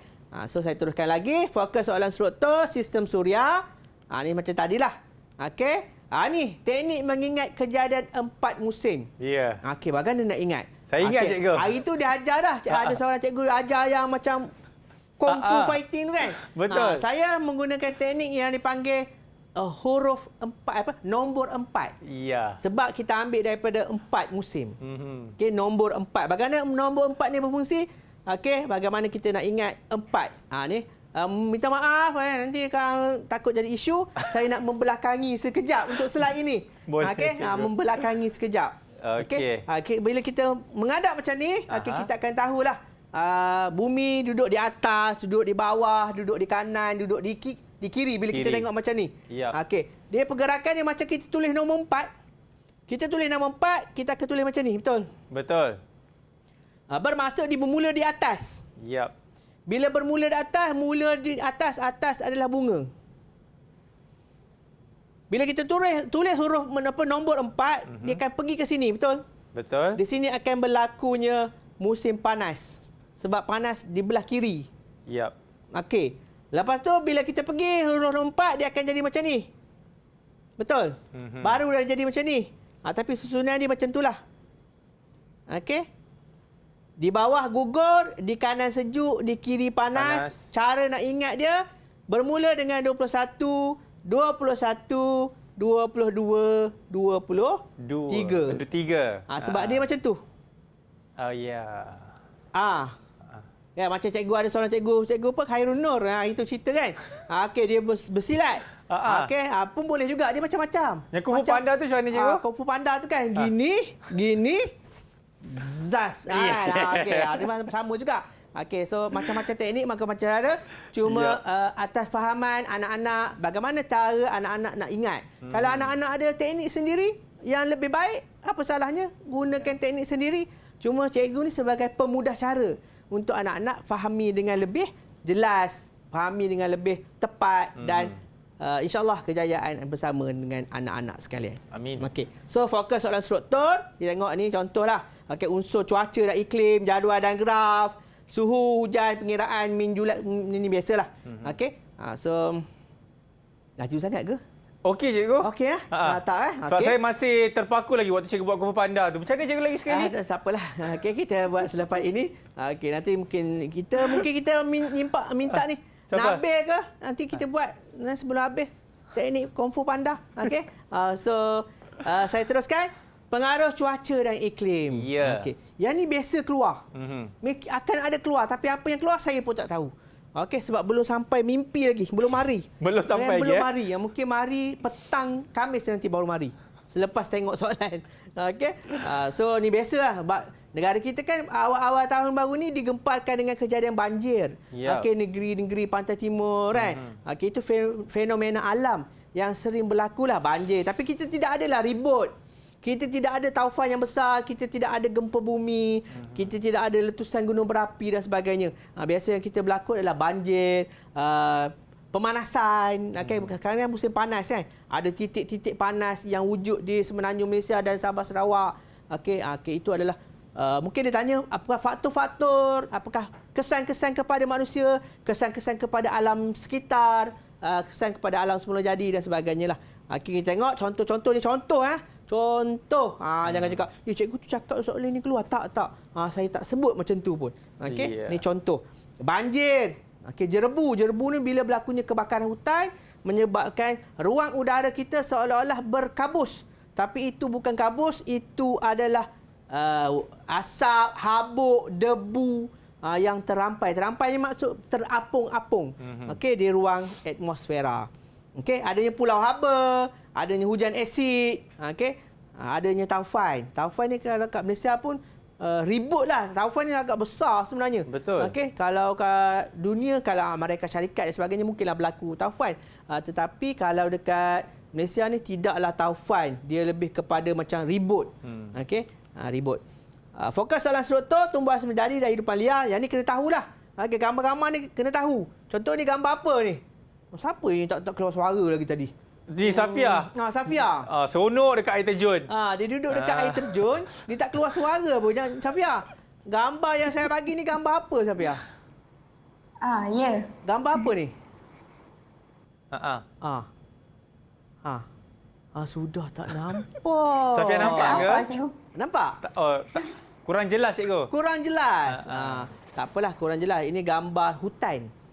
So saya teruskan lagi. Fokus soalan struktur sistem suria. Ni macam tadilah. Okey? Ni teknik mengingat kejadian 4 musim. Ya. Okey, bagaimana nak ingat? Saya ingat, cikgu. Hari tu dia ajar dah. Ada seorang cikgu ajar yang macam kung fu fighting tu kan. Betul. Saya menggunakan teknik yang dipanggil huruf 4 nombor 4. Ya. Sebab kita ambil daripada 4 musim. Okey, nombor 4. Bagaimana nombor 4 ni berfungsi? Okey, bagaimana kita nak ingat 4? Ni minta maaf nanti kalau takut jadi isu, saya nak membelakangi sekejap untuk slide ini. Okey, membelakangi sekejap. Okey. Bila kita menghadap macam ni, kita akan tahulah bumi duduk di atas, duduk di bawah, duduk di kanan, duduk di kiri bila kita tengok macam ni. Okey. Dia pergerakan dia macam kita tulis nombor 4. Kita tulis nombor 4, kita akan tulis macam ni, betul? Betul. Bermaksud dia bermula di atas. Yap. Bila bermula di atas, mula di atas adalah bunga. Bila kita tulis huruf nombor 4, dia akan pergi ke sini, betul? Betul. Di sini akan berlakunya musim panas. Sebab panas di belah kiri. Yap. Okey. Lepas tu bila kita pergi huruf 4, dia akan jadi macam ni. Betul? Baru dah jadi macam ni. Tapi susunan dia macam itulah. Okey. Di bawah gugur, di kanan sejuk, di kiri panas. Cara nak ingat dia bermula dengan 21, 21, 22, 23. Sebab dia macam tu. Oh ya. Ya, macam cikgu ada seorang cikgu apa Khairun Nur. Itu cerita kan. Okey, dia bersilat. Okey, pun boleh juga, dia macam-macam. Yang Kung Fu Panda tu macam mana cikgu? Kung Fu Panda tu kan gini zas. Okey, dia sama juga. Okey, so macam-macam teknik, macam-macam cara. Cuma atas fahaman anak-anak, bagaimana cara anak-anak nak ingat. Kalau anak-anak ada teknik sendiri yang lebih baik, apa salahnya gunakan teknik sendiri. Cuma cikgu ni sebagai pemudah cara untuk anak-anak fahami dengan lebih jelas, fahami dengan lebih tepat dan insya-Allah kejayaan bersama dengan anak-anak sekalian. Amin. Okey. So fokus soalan struktur, kita tengok ni contohlah. Okey, unsur cuaca dan iklim, jadual dan graf, suhu, hujan, pengiraan, min, julat, ini biasalah. Okey. So laju sangat ke? Okey cikgu. Okey tak Sebab saya masih terpaku lagi waktu cikgu buat Kung Fu Panda tu. Macam mana cikgu lagi sekali? Tak apalah. Okey, kita buat selepas ini. Okey, nanti mungkin kita minta ni. Nabil ke? Nanti kita buat sebelum habis teknik Kung Fu Panda. Okey. Saya teruskan pengaruh cuaca dan iklim. Okey. Yang ni biasa keluar. Akan ada keluar, tapi apa yang keluar saya pun tak tahu. Okey, sebab belum sampai mimpi lagi, belum mari. Belum sampai belum mari. Mungkin mari petang Khamis nanti baru mari. Selepas tengok soalan. Okey. So ni biasalah. Negara kita kan awal-awal tahun baru ni digemparkan dengan kejadian banjir. Okey, negeri-negeri pantai timur kan. Okey, itu fenomena alam yang sering berlakulah banjir. Tapi kita tidak adalah ribut. Kita tidak ada taufan yang besar, kita tidak ada gempa bumi, kita tidak ada letusan gunung berapi dan sebagainya. Biasa yang kita berlaku adalah banjir, pemanasan. Sekarang musim panas kan. Ada titik-titik panas yang wujud di semenanjung Malaysia dan Sabah Sarawak. Okey, itu adalah mungkin dia tanya apakah faktor-faktor, apakah kesan-kesan kepada manusia, kesan-kesan kepada alam sekitar, kesan kepada alam semula jadi dan sebagainya lah. Kita tengok contoh-contoh ni, Contoh. Jangan cakap, cikgu tu cakap soalan ni keluar. Tak. Saya tak sebut macam tu pun. Okey, ni contoh. Banjir. Okey, jerebu. Jerebu ni bila berlakunya kebakaran hutan menyebabkan ruang udara kita seolah-olah berkabus. Tapi itu bukan kabus, itu adalah asap, habuk, debu yang terampai. Terampai ni maksud terapung-apung. Okey, di ruang atmosfera. Okey, adanya pulau haba, adanya hujan asid, okey, adanya taufan. Taufan ni kalau kat Malaysia pun ribut lah. Taufan ni agak besar sebenarnya. Betul. Okey, kalau kat dunia, kalau Amerika Syarikat dan sebagainya mungkinlah berlaku taufan. Tetapi kalau dekat Malaysia ni tidaklah taufan. Dia lebih kepada macam ribut. Okey, ribut. Fokus soalan struktur tumbuhan menjadi dari hidupan liar. Yang ni kena tahulah. Okey, gambar-gambar ni kena tahu. Contoh ni gambar apa ni? Siapa yang tak keluar suara lagi tadi? Ni Safia. Safia. Seronok dekat air terjun. Dia duduk dekat air terjun, dia tak keluar suara pun. Safia, gambar yang saya bagi ni gambar apa, Safia? Ya. Gambar apa ni? Sudah tak nampak. Safia nampak ke? Cikgu. Nampak? Kurang jelas, cikgu. Kurang jelas. Tak apalah, kurang jelas. Ini gambar hutan.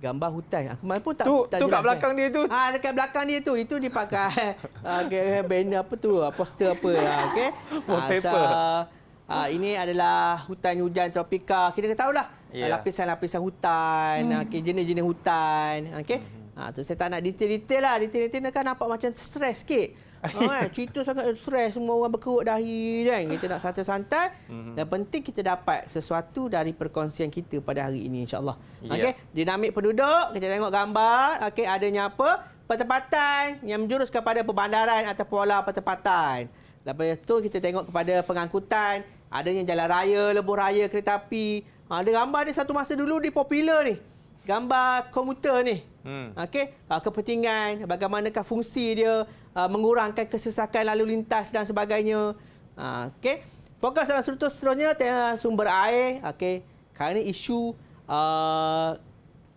Gambar hutan. Aku main pun tak tu jelas. Kat belakang dia tu. Dekat belakang dia tu. Itu dipakai banner apa tu, poster apa. Okey. Wallpaper. Ini adalah hutan hujan tropika. Kita tahulah lapisan-lapisan hutan, jenis-jenis hutan. Okey. Saya tak nak detail-detail lah. Detail-detail kan nampak macam stres sikit. Cerita sangat stres, semua orang berkerut dahi kan. Kita nak santai-santai. Dan penting kita dapat sesuatu dari perkongsian kita pada hari ini, insya-Allah. Okey, dinamik penduduk, kita tengok gambar. Okey, adanya apa? Pertempatan yang menjurus kepada perbandaran atau pola pertempatan. Lepas tu kita tengok kepada pengangkutan, adanya jalan raya, lebuh raya, kereta api. Ada gambar ni satu masa dulu dia popular ni. Gambar komuter ni. Okey, kepentingan, bagaimanakah fungsi dia, mengurangkan kesesakan lalu lintas dan sebagainya. Okey. Fokus dalam struktur seterusnya sumber air. Okey. Kerana isu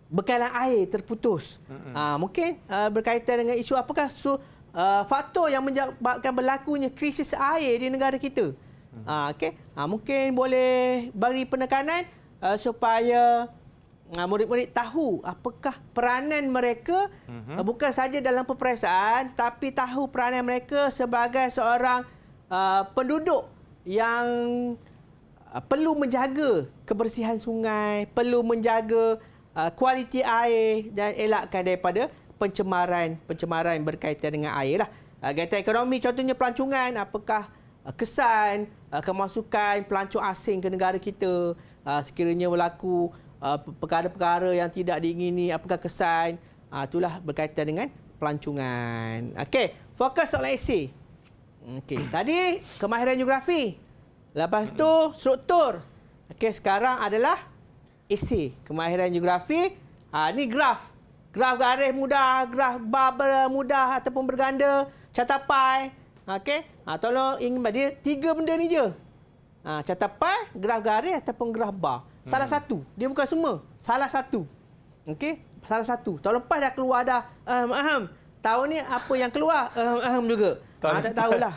bekalan air terputus. Mungkin berkaitan dengan isu apakah faktor yang menyebabkan berlakunya krisis air di negara kita. Okey. Mungkin boleh bagi penekanan supaya murid-murid tahu apakah peranan mereka bukan saja dalam peperiksaan, tapi tahu peranan mereka sebagai seorang penduduk yang perlu menjaga kebersihan sungai, perlu menjaga kualiti air dan elakkan daripada pencemaran berkaitan dengan air lah. Kaitan ekonomi contohnya pelancongan, apakah kesan kemasukan pelancong asing ke negara kita sekiranya berlaku perkara-perkara yang tidak diingini, apakah kesan? Itulah berkaitan dengan pelancongan. Okey, fokus soalan esei. Okey, tadi kemahiran geografi. Lepas tu struktur. Okey, sekarang adalah esei. Kemahiran geografi. Ni graf. Graf garis mudah, graf bar mudah ataupun berganda, catapai. Okey, tolong ingin dia 3 benda ni je. Catapai, graf garis ataupun graf bar. Salah satu. Dia bukan semua. Salah satu. Okey? Salah satu. Tahun lepas dah keluar dah. Tahun ni apa yang keluar? Juga. Tak tahulah.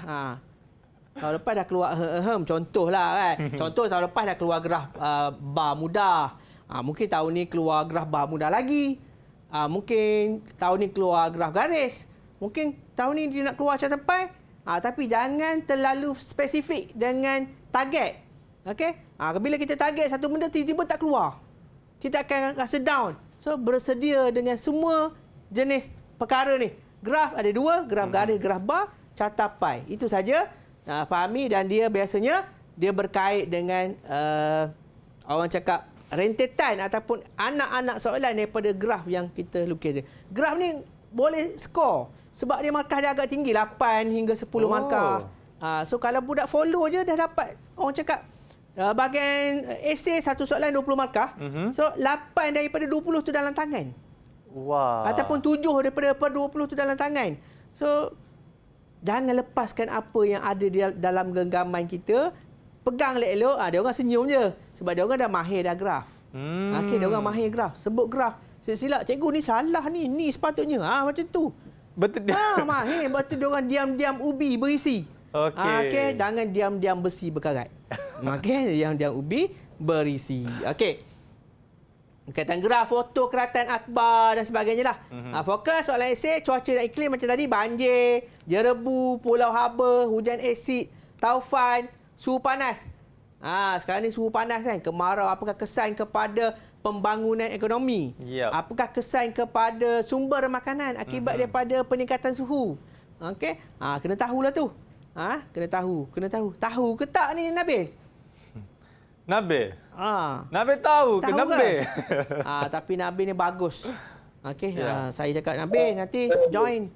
Tahun lepas dah keluar contohlah kan. Contoh tahun lepas dah keluar graf bar mudah. Mungkin tahun ni keluar graf bar mudah lagi. Mungkin tahun ni keluar graf garis. Mungkin tahun ni dia nak keluar catapai. Tapi jangan terlalu spesifik dengan target. Okey? Bila kita target satu benda tiba-tiba tak keluar, kita akan rasa down. So bersedia dengan semua jenis perkara ni. Graf ada 2, graf garis, graf bar, catapai. Itu saja. Fahami, dan dia biasanya dia berkait dengan orang cakap rentetan ataupun anak-anak soalan daripada graf yang kita lukis. Graf ni boleh skor sebab dia markah dia agak tinggi, 8 hingga 10 markah. So kalau budak follow je dah dapat, orang cakap bahagian esei satu soalan 20 markah. So 8 daripada 20 tu dalam tangan. Wow. Ataupun 7 daripada 20 tu dalam tangan. So jangan lepaskan apa yang ada di dalam genggaman kita. Pegang elok-elok. Dia orang senyum je sebab dia orang dah mahir dah graf. Okey, dia orang mahir graf. Sebut graf. Silap, cikgu ni salah ni sepatutnya. Macam tu. Betul. Mahir. Lepas tu diorang diam-diam ubi berisi. Okey. Jangan diam-diam besi berkarat. Okey, diam-diam ubi berisi. Okey. Kaitan graf, foto, keratan akhbar dan sebagainya lah. Fokus soalan esei, cuaca dan iklim macam tadi, banjir, jerebu, pulau haba, hujan asid, taufan, suhu panas. Sekarang ni suhu panas kan, kemarau, apakah kesan kepada pembangunan ekonomi? Apakah kesan kepada sumber makanan akibat daripada peningkatan suhu? Okey, kena tahulah tu. Kena tahu. Tahu ke tak ni Nabil? Nabil? Nabil tahu ke Nabil? Tapi Nabil ni bagus. Okey, saya cakap Nabil nanti join.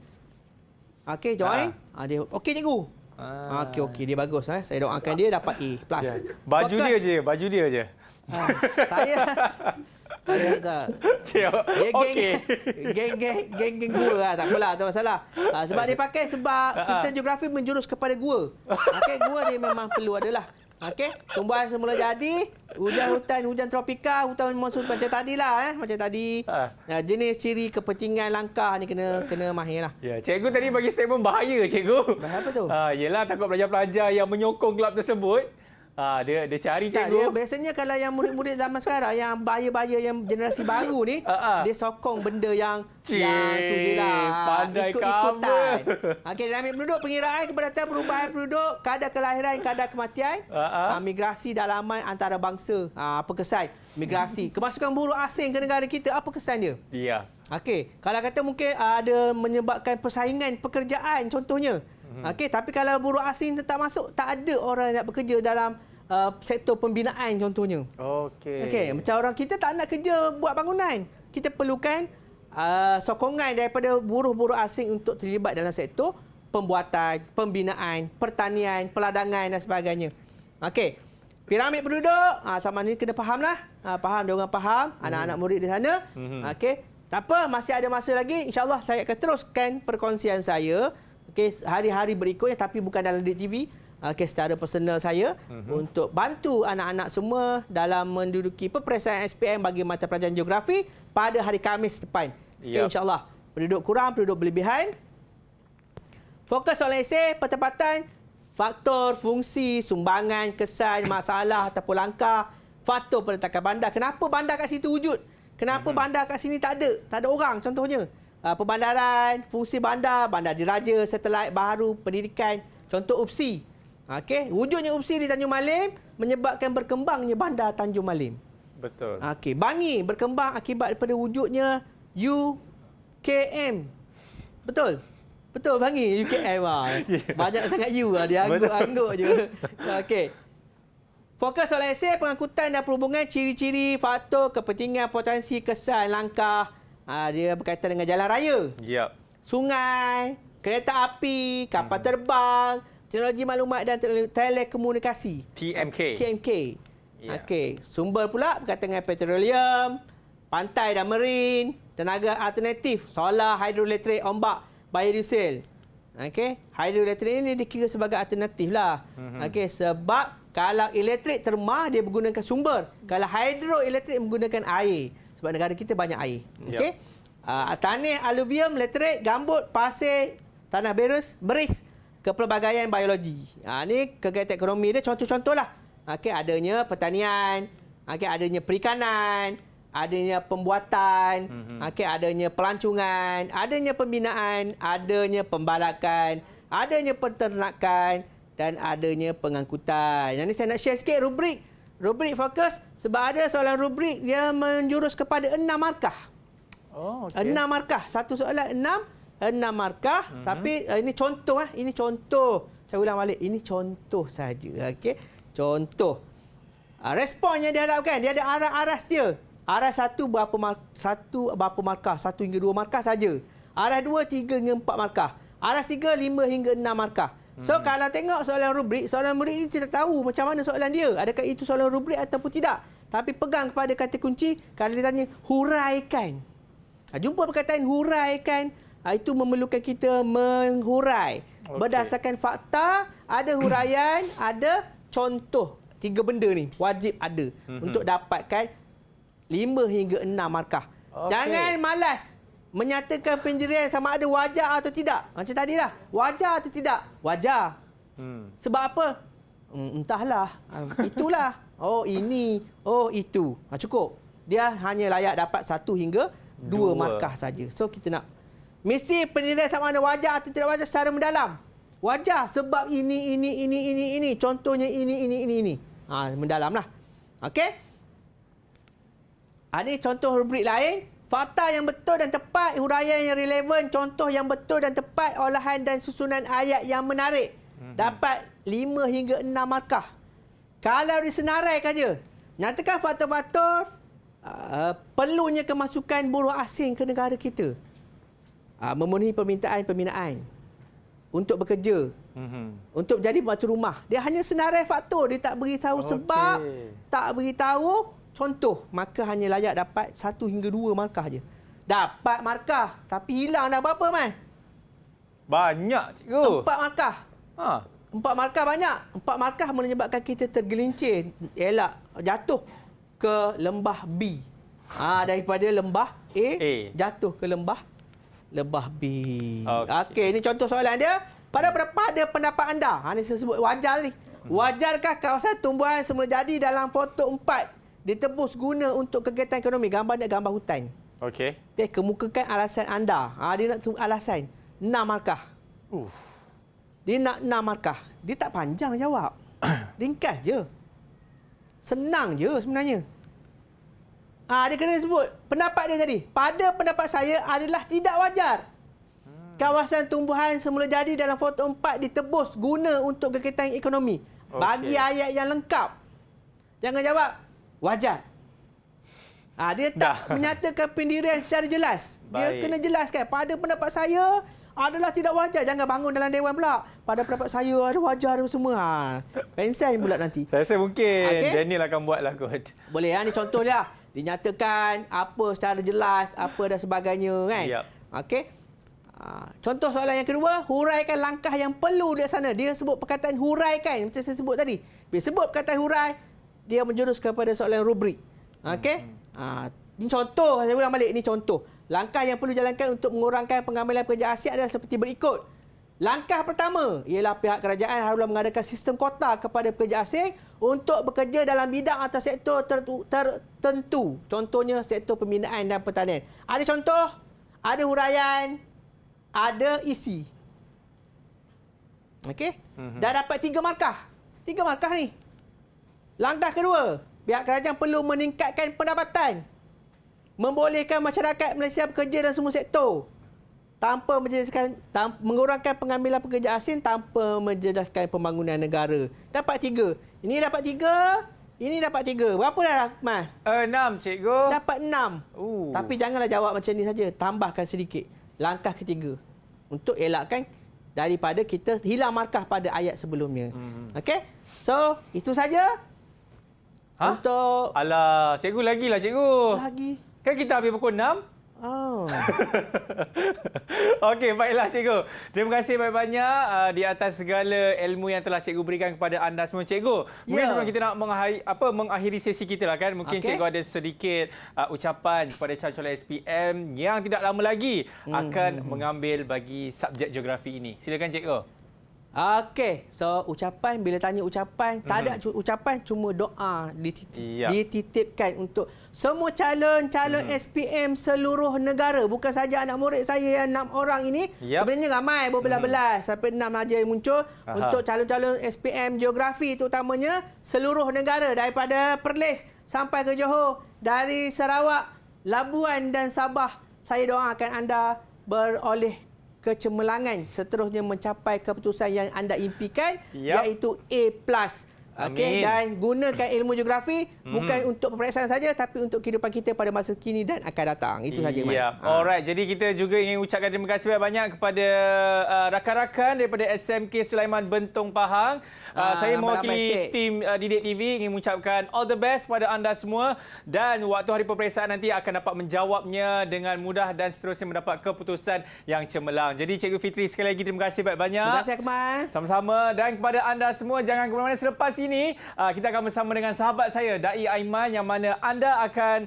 Okey, join. Dia okey cikgu. Okey dia bagus. Saya doakan dia dapat A+. Baju dia je. Saya tak. Okey. Geng gua lah. Tak apalah, tak masalah. Sebab dia pakai sebab kita geografi menjurus kepada gua. Okey, gua dia memang perlu adalah. Okey, tumbuhan semula jadi, hujan hutan, hujan tropika, hutan monsun macam tadilah macam tadi. Jenis ciri kepentingan langkah ni kena mahir lah. Ya, cikgu tadi bagi statement bahaya cikgu. Bahaya apa tu? Yelah takut pelajar-pelajar yang menyokong kelab tersebut. Dia cari cikgu. Biasanya kalau yang murid-murid zaman sekarang yang bahaya-bahaya yang generasi baru ni, dia sokong benda yang tu je lah. Pandai ikut-ikutan. Okey, dinamik penduduk, pengiraan kepadatan, perubahan penduduk, kadar kelahiran, kadar kematian, migrasi dalaman antarabangsa. Apa kesan migrasi? Kemasukan buruh asing ke negara kita, apa kesan dia? Ya. Okey, kalau kata mungkin ada menyebabkan persaingan pekerjaan contohnya. Okey, tapi kalau buruh asing tetap masuk, tak ada orang nak bekerja dalam sektor pembinaan contohnya. Okey, macam orang kita tak nak kerja buat bangunan. Kita perlukan sokongan daripada buruh-buruh asing untuk terlibat dalam sektor pembuatan, pembinaan, pertanian, peladangan dan sebagainya. Okey. Piramid penduduk, sama ni kena fahamlah. Faham, dia orang faham, anak-anak murid di sana. Okey. Tak apa, masih ada masa lagi. InsyaAllah saya akan teruskan perkongsian saya. Okey, hari-hari berikutnya tapi bukan dalam DTV. Okey, secara personal saya untuk bantu anak-anak semua dalam menduduki peperiksaan SPM bagi mata pelajaran geografi pada hari Khamis depan. Okey, insya-Allah. Penduduk kurang, penduduk berlebihan. Fokus soalan esei, pertempatan, faktor, fungsi, sumbangan, kesan, masalah ataupun langkah, faktor peletakan bandar. Kenapa bandar kat situ wujud? Kenapa bandar kat sini tak ada? Tak ada orang contohnya. Perbandaran, fungsi bandar, bandar diraja, satelit baharu, pendidikan, contoh UPSI. Okey, wujudnya UPSI di Tanjung Malim menyebabkan berkembangnya bandar Tanjung Malim. Betul. Okey, Bangi berkembang akibat daripada wujudnya UKM. Betul. Betul Bangi UKM Banyak sangat U dia angguk-angguk je. Okey. Fokus soalan esei, pengangkutan dan perhubungan, ciri-ciri, faktor, kepentingan, potensi, kesan, langkah. Dia berkaitan dengan jalan raya. Sungai, kereta api, kapal terbang, teknologi maklumat dan telekomunikasi. TMK. Okey, sumber pula berkaitan dengan petroleum, pantai dan marin, tenaga alternatif, solar, hidroelektrik, ombak, biodiesel. Okey, hidroelektrik ini dikira sebagai alternatif lah. Okey, sebab kalau elektrik termah dia menggunakan sumber, kalau hidroelektrik menggunakan air. Sebab negara kita banyak air. Okey. Tanah, aluvium, laterit, gambut, pasir, tanah beris, kepelbagaian biologi. Ini kegiatan ekonomi dia contoh-contohlah. Okey, adanya pertanian, okey, adanya perikanan, adanya pembuatan, okey, adanya pelancongan, adanya pembinaan, adanya pembalakan, adanya peternakan dan adanya pengangkutan. Yang ni saya nak share sikit rubrik fokus sebab ada soalan rubrik dia menjurus kepada 6 markah. 6 markah. Satu soalan 6 markah. Tapi ini contoh ini contoh. Saya ulang balik. Ini contoh saja. Okey. Contoh. Responnya diharapkan dia ada aras dia. Aras satu berapa markah? 1 hingga 2 markah saja. Aras 2 3 hingga 4 markah. Aras 3 5 hingga 6 markah. So, kalau tengok soalan rubrik ini tidak tahu macam mana soalan dia. Adakah itu soalan rubrik ataupun tidak. Tapi pegang kepada kata kunci, kalau dia tanya, huraikan. Jumpa perkataan huraikan, itu memerlukan kita menghurai. Berdasarkan fakta, ada huraian, ada contoh. 3 benda ni wajib ada untuk dapatkan 5 hingga 6 markah. Jangan malas. menyatakan pendirian sama ada wajar atau tidak. Macam tadi lah. Wajar atau tidak? Wajar. Sebab apa? Entahlah. Itulah. Oh ini. Oh itu. Cukup. Dia hanya layak dapat 1 hingga 2 markah saja. So kita nak mesti pendirian sama ada wajar atau tidak wajar secara mendalam. Wajar sebab ini. Contohnya ini. Mendalam lah. Okey? Ada contoh rubrik lain. Fakta yang betul dan tepat, huraian yang relevan, contoh yang betul dan tepat, olahan dan susunan ayat yang menarik. Dapat 5 hingga 6 markah. Kalau disenaraikan je, nyatakan faktor-faktor perlunya kemasukan buruh asing ke negara kita. Memenuhi permintaan pembinaan untuk bekerja, untuk menjadi pembantu rumah. Dia hanya senarai faktor, dia tak beritahu sebab, tak beritahu contoh, maka hanya layak dapat 1 hingga 2 markah je. Dapat markah, tapi hilang dah berapa, Man? Banyak, cikgu. 4 markah. 4 markah banyak. 4 markah menyebabkan kita tergelincir. Elak, jatuh ke lembah B. Daripada lembah A, jatuh ke lembah B. Okey, ini contoh soalan dia. Pada pendapat anda, ini saya sebut wajar ni. Wajarkah kawasan tumbuhan semula jadi dalam foto 4 ditebus guna untuk kegiatan ekonomi? Gambar ni gambar hutan. Okey. Kemukakan alasan anda. Dia nak alasan. 6 markah. Dia nak 6 markah. Dia tak panjang jawab. Ringkas je. Senang je sebenarnya. Dia kena sebut pendapat dia tadi. Pada pendapat saya adalah tidak wajar. Kawasan tumbuhan semula jadi dalam foto 4 ditebus guna untuk kegiatan ekonomi. Bagi ayat yang lengkap. Jangan jawab wajar. Dia tak menyatakan pendirian secara jelas. Dia kena jelaskan. Pada pendapat saya adalah tidak wajar. Jangan bangun dalam dewan pula. Pada pendapat saya ada wajar semua. Pensel pula nanti. Saya rasa mungkin Daniel akan buatlah kot. Boleh, ni contoh dia. Dinyatakan apa secara jelas, apa dan sebagainya kan. Okey. Contoh soalan yang kedua, huraikan langkah yang perlu di sana. Dia sebut perkataan huraikan macam saya sebut tadi. Bila sebut perkataan hurai, dia menjurus kepada soalan rubrik. Okey? Ini contoh, saya ulang balik, ini contoh. Langkah yang perlu dijalankan untuk mengurangkan pengambilan pekerja asing adalah seperti berikut. Langkah pertama ialah pihak kerajaan haruslah mengadakan sistem kota kepada pekerja asing untuk bekerja dalam bidang atau sektor tertentu. Contohnya sektor pembinaan dan pertanian. Ada contoh, ada huraian, ada isi. Okey? Dah dapat 3 markah. 3 markah ni. Langkah kedua, pihak kerajaan perlu meningkatkan pendapatan. Membolehkan masyarakat Malaysia bekerja dalam semua sektor. Tanpa mengurangkan pengambilan pekerja asing tanpa menjejaskan pembangunan negara. Dapat 3. Ini dapat 3. Ini dapat 3. Berapa dah, Mas? 6, cikgu. Dapat 6. Tapi janganlah jawab macam ni saja. Tambahkan sedikit. Langkah ketiga. Untuk elakkan daripada kita hilang markah pada ayat sebelumnya. Okey? So, itu saja. Untuk... Alah, cikgu lagilah, cikgu. Lagi. Kan kita habis pukul 6. Okey, baiklah cikgu. Terima kasih banyak-banyak di atas segala ilmu yang telah cikgu berikan kepada anda semua. Cikgu, mungkin sebelum kita nak mengakhiri sesi kita lah kan, mungkin cikgu ada sedikit ucapan kepada calon-calon SPM yang tidak lama lagi akan mengambil bagi subjek geografi ini. Silakan cikgu. Okey, so ucapan, bila tanya ucapan, tak ada ucapan, cuma doa dititipkan untuk semua calon-calon SPM seluruh negara. Bukan saja anak murid saya yang 6 orang ini, sebenarnya ramai berbelas-belas, sampai 6 saja yang muncul. Untuk calon-calon SPM geografi terutamanya seluruh negara, daripada Perlis sampai ke Johor, dari Sarawak, Labuan dan Sabah. Saya doakan anda beroleh kecemerlangan seterusnya mencapai keputusan yang anda impikan, iaitu A+. Okey, dan gunakan ilmu geografi bukan untuk peperiksaan saja, tapi untuk kehidupan kita pada masa kini dan akan datang. Itu saja, Mat. Alright, jadi kita juga ingin ucapkan terima kasih banyak kepada rakan-rakan daripada SMK Sulaiman Bentong Pahang. Saya mewakili tim Didik TV ingin mengucapkan all the best pada anda semua, dan waktu hari peperiksaan nanti akan dapat menjawabnya dengan mudah dan seterusnya mendapat keputusan yang cemerlang. Jadi Cikgu Fitri, sekali lagi terima kasih banyak-banyak. Terima kasih, Akmal. Sama-sama, dan kepada anda semua jangan ke mana-mana. Selepas sini kita akan bersama dengan sahabat saya Dai Aiman yang mana anda akan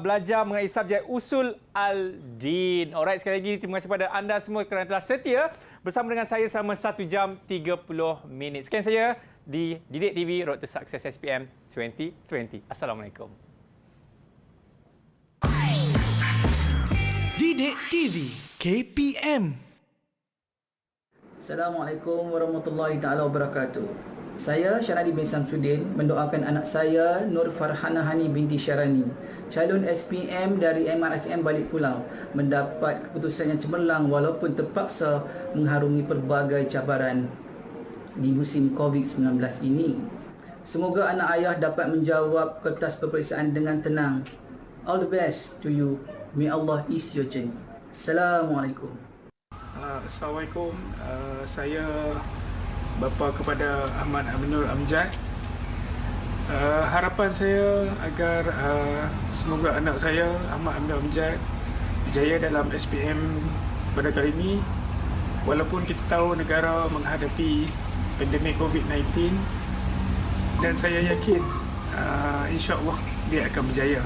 belajar mengenai subjek usul al-din. Alright, sekali lagi terima kasih kepada anda semua kerana telah setia bersama dengan saya selama 1 jam 30 minit. Sekian saja di Didik TV Road to Success SPM 2020. Assalamualaikum. Didik TV KPM. Assalamualaikum warahmatullahi taala wabarakatuh. Saya Syarani bin Samsudin mendoakan anak saya Nur Farhana Hani binti Syarani, calon SPM dari MRSM Balik Pulau, mendapat keputusan yang cemerlang walaupun terpaksa mengharungi pelbagai cabaran di musim COVID-19 ini. Semoga anak ayah dapat menjawab kertas peperiksaan dengan tenang. All the best to you. May Allah ease your journey. Assalamualaikum. Assalamualaikum. Saya bapa kepada Ahmad Aminul Amjad. Harapan saya agar semoga anak saya Ahmad Aminul Amjad berjaya dalam SPM pada kali ini. Walaupun kita tahu negara menghadapi pandemik COVID-19 dan saya yakin insya-Allah dia akan berjaya.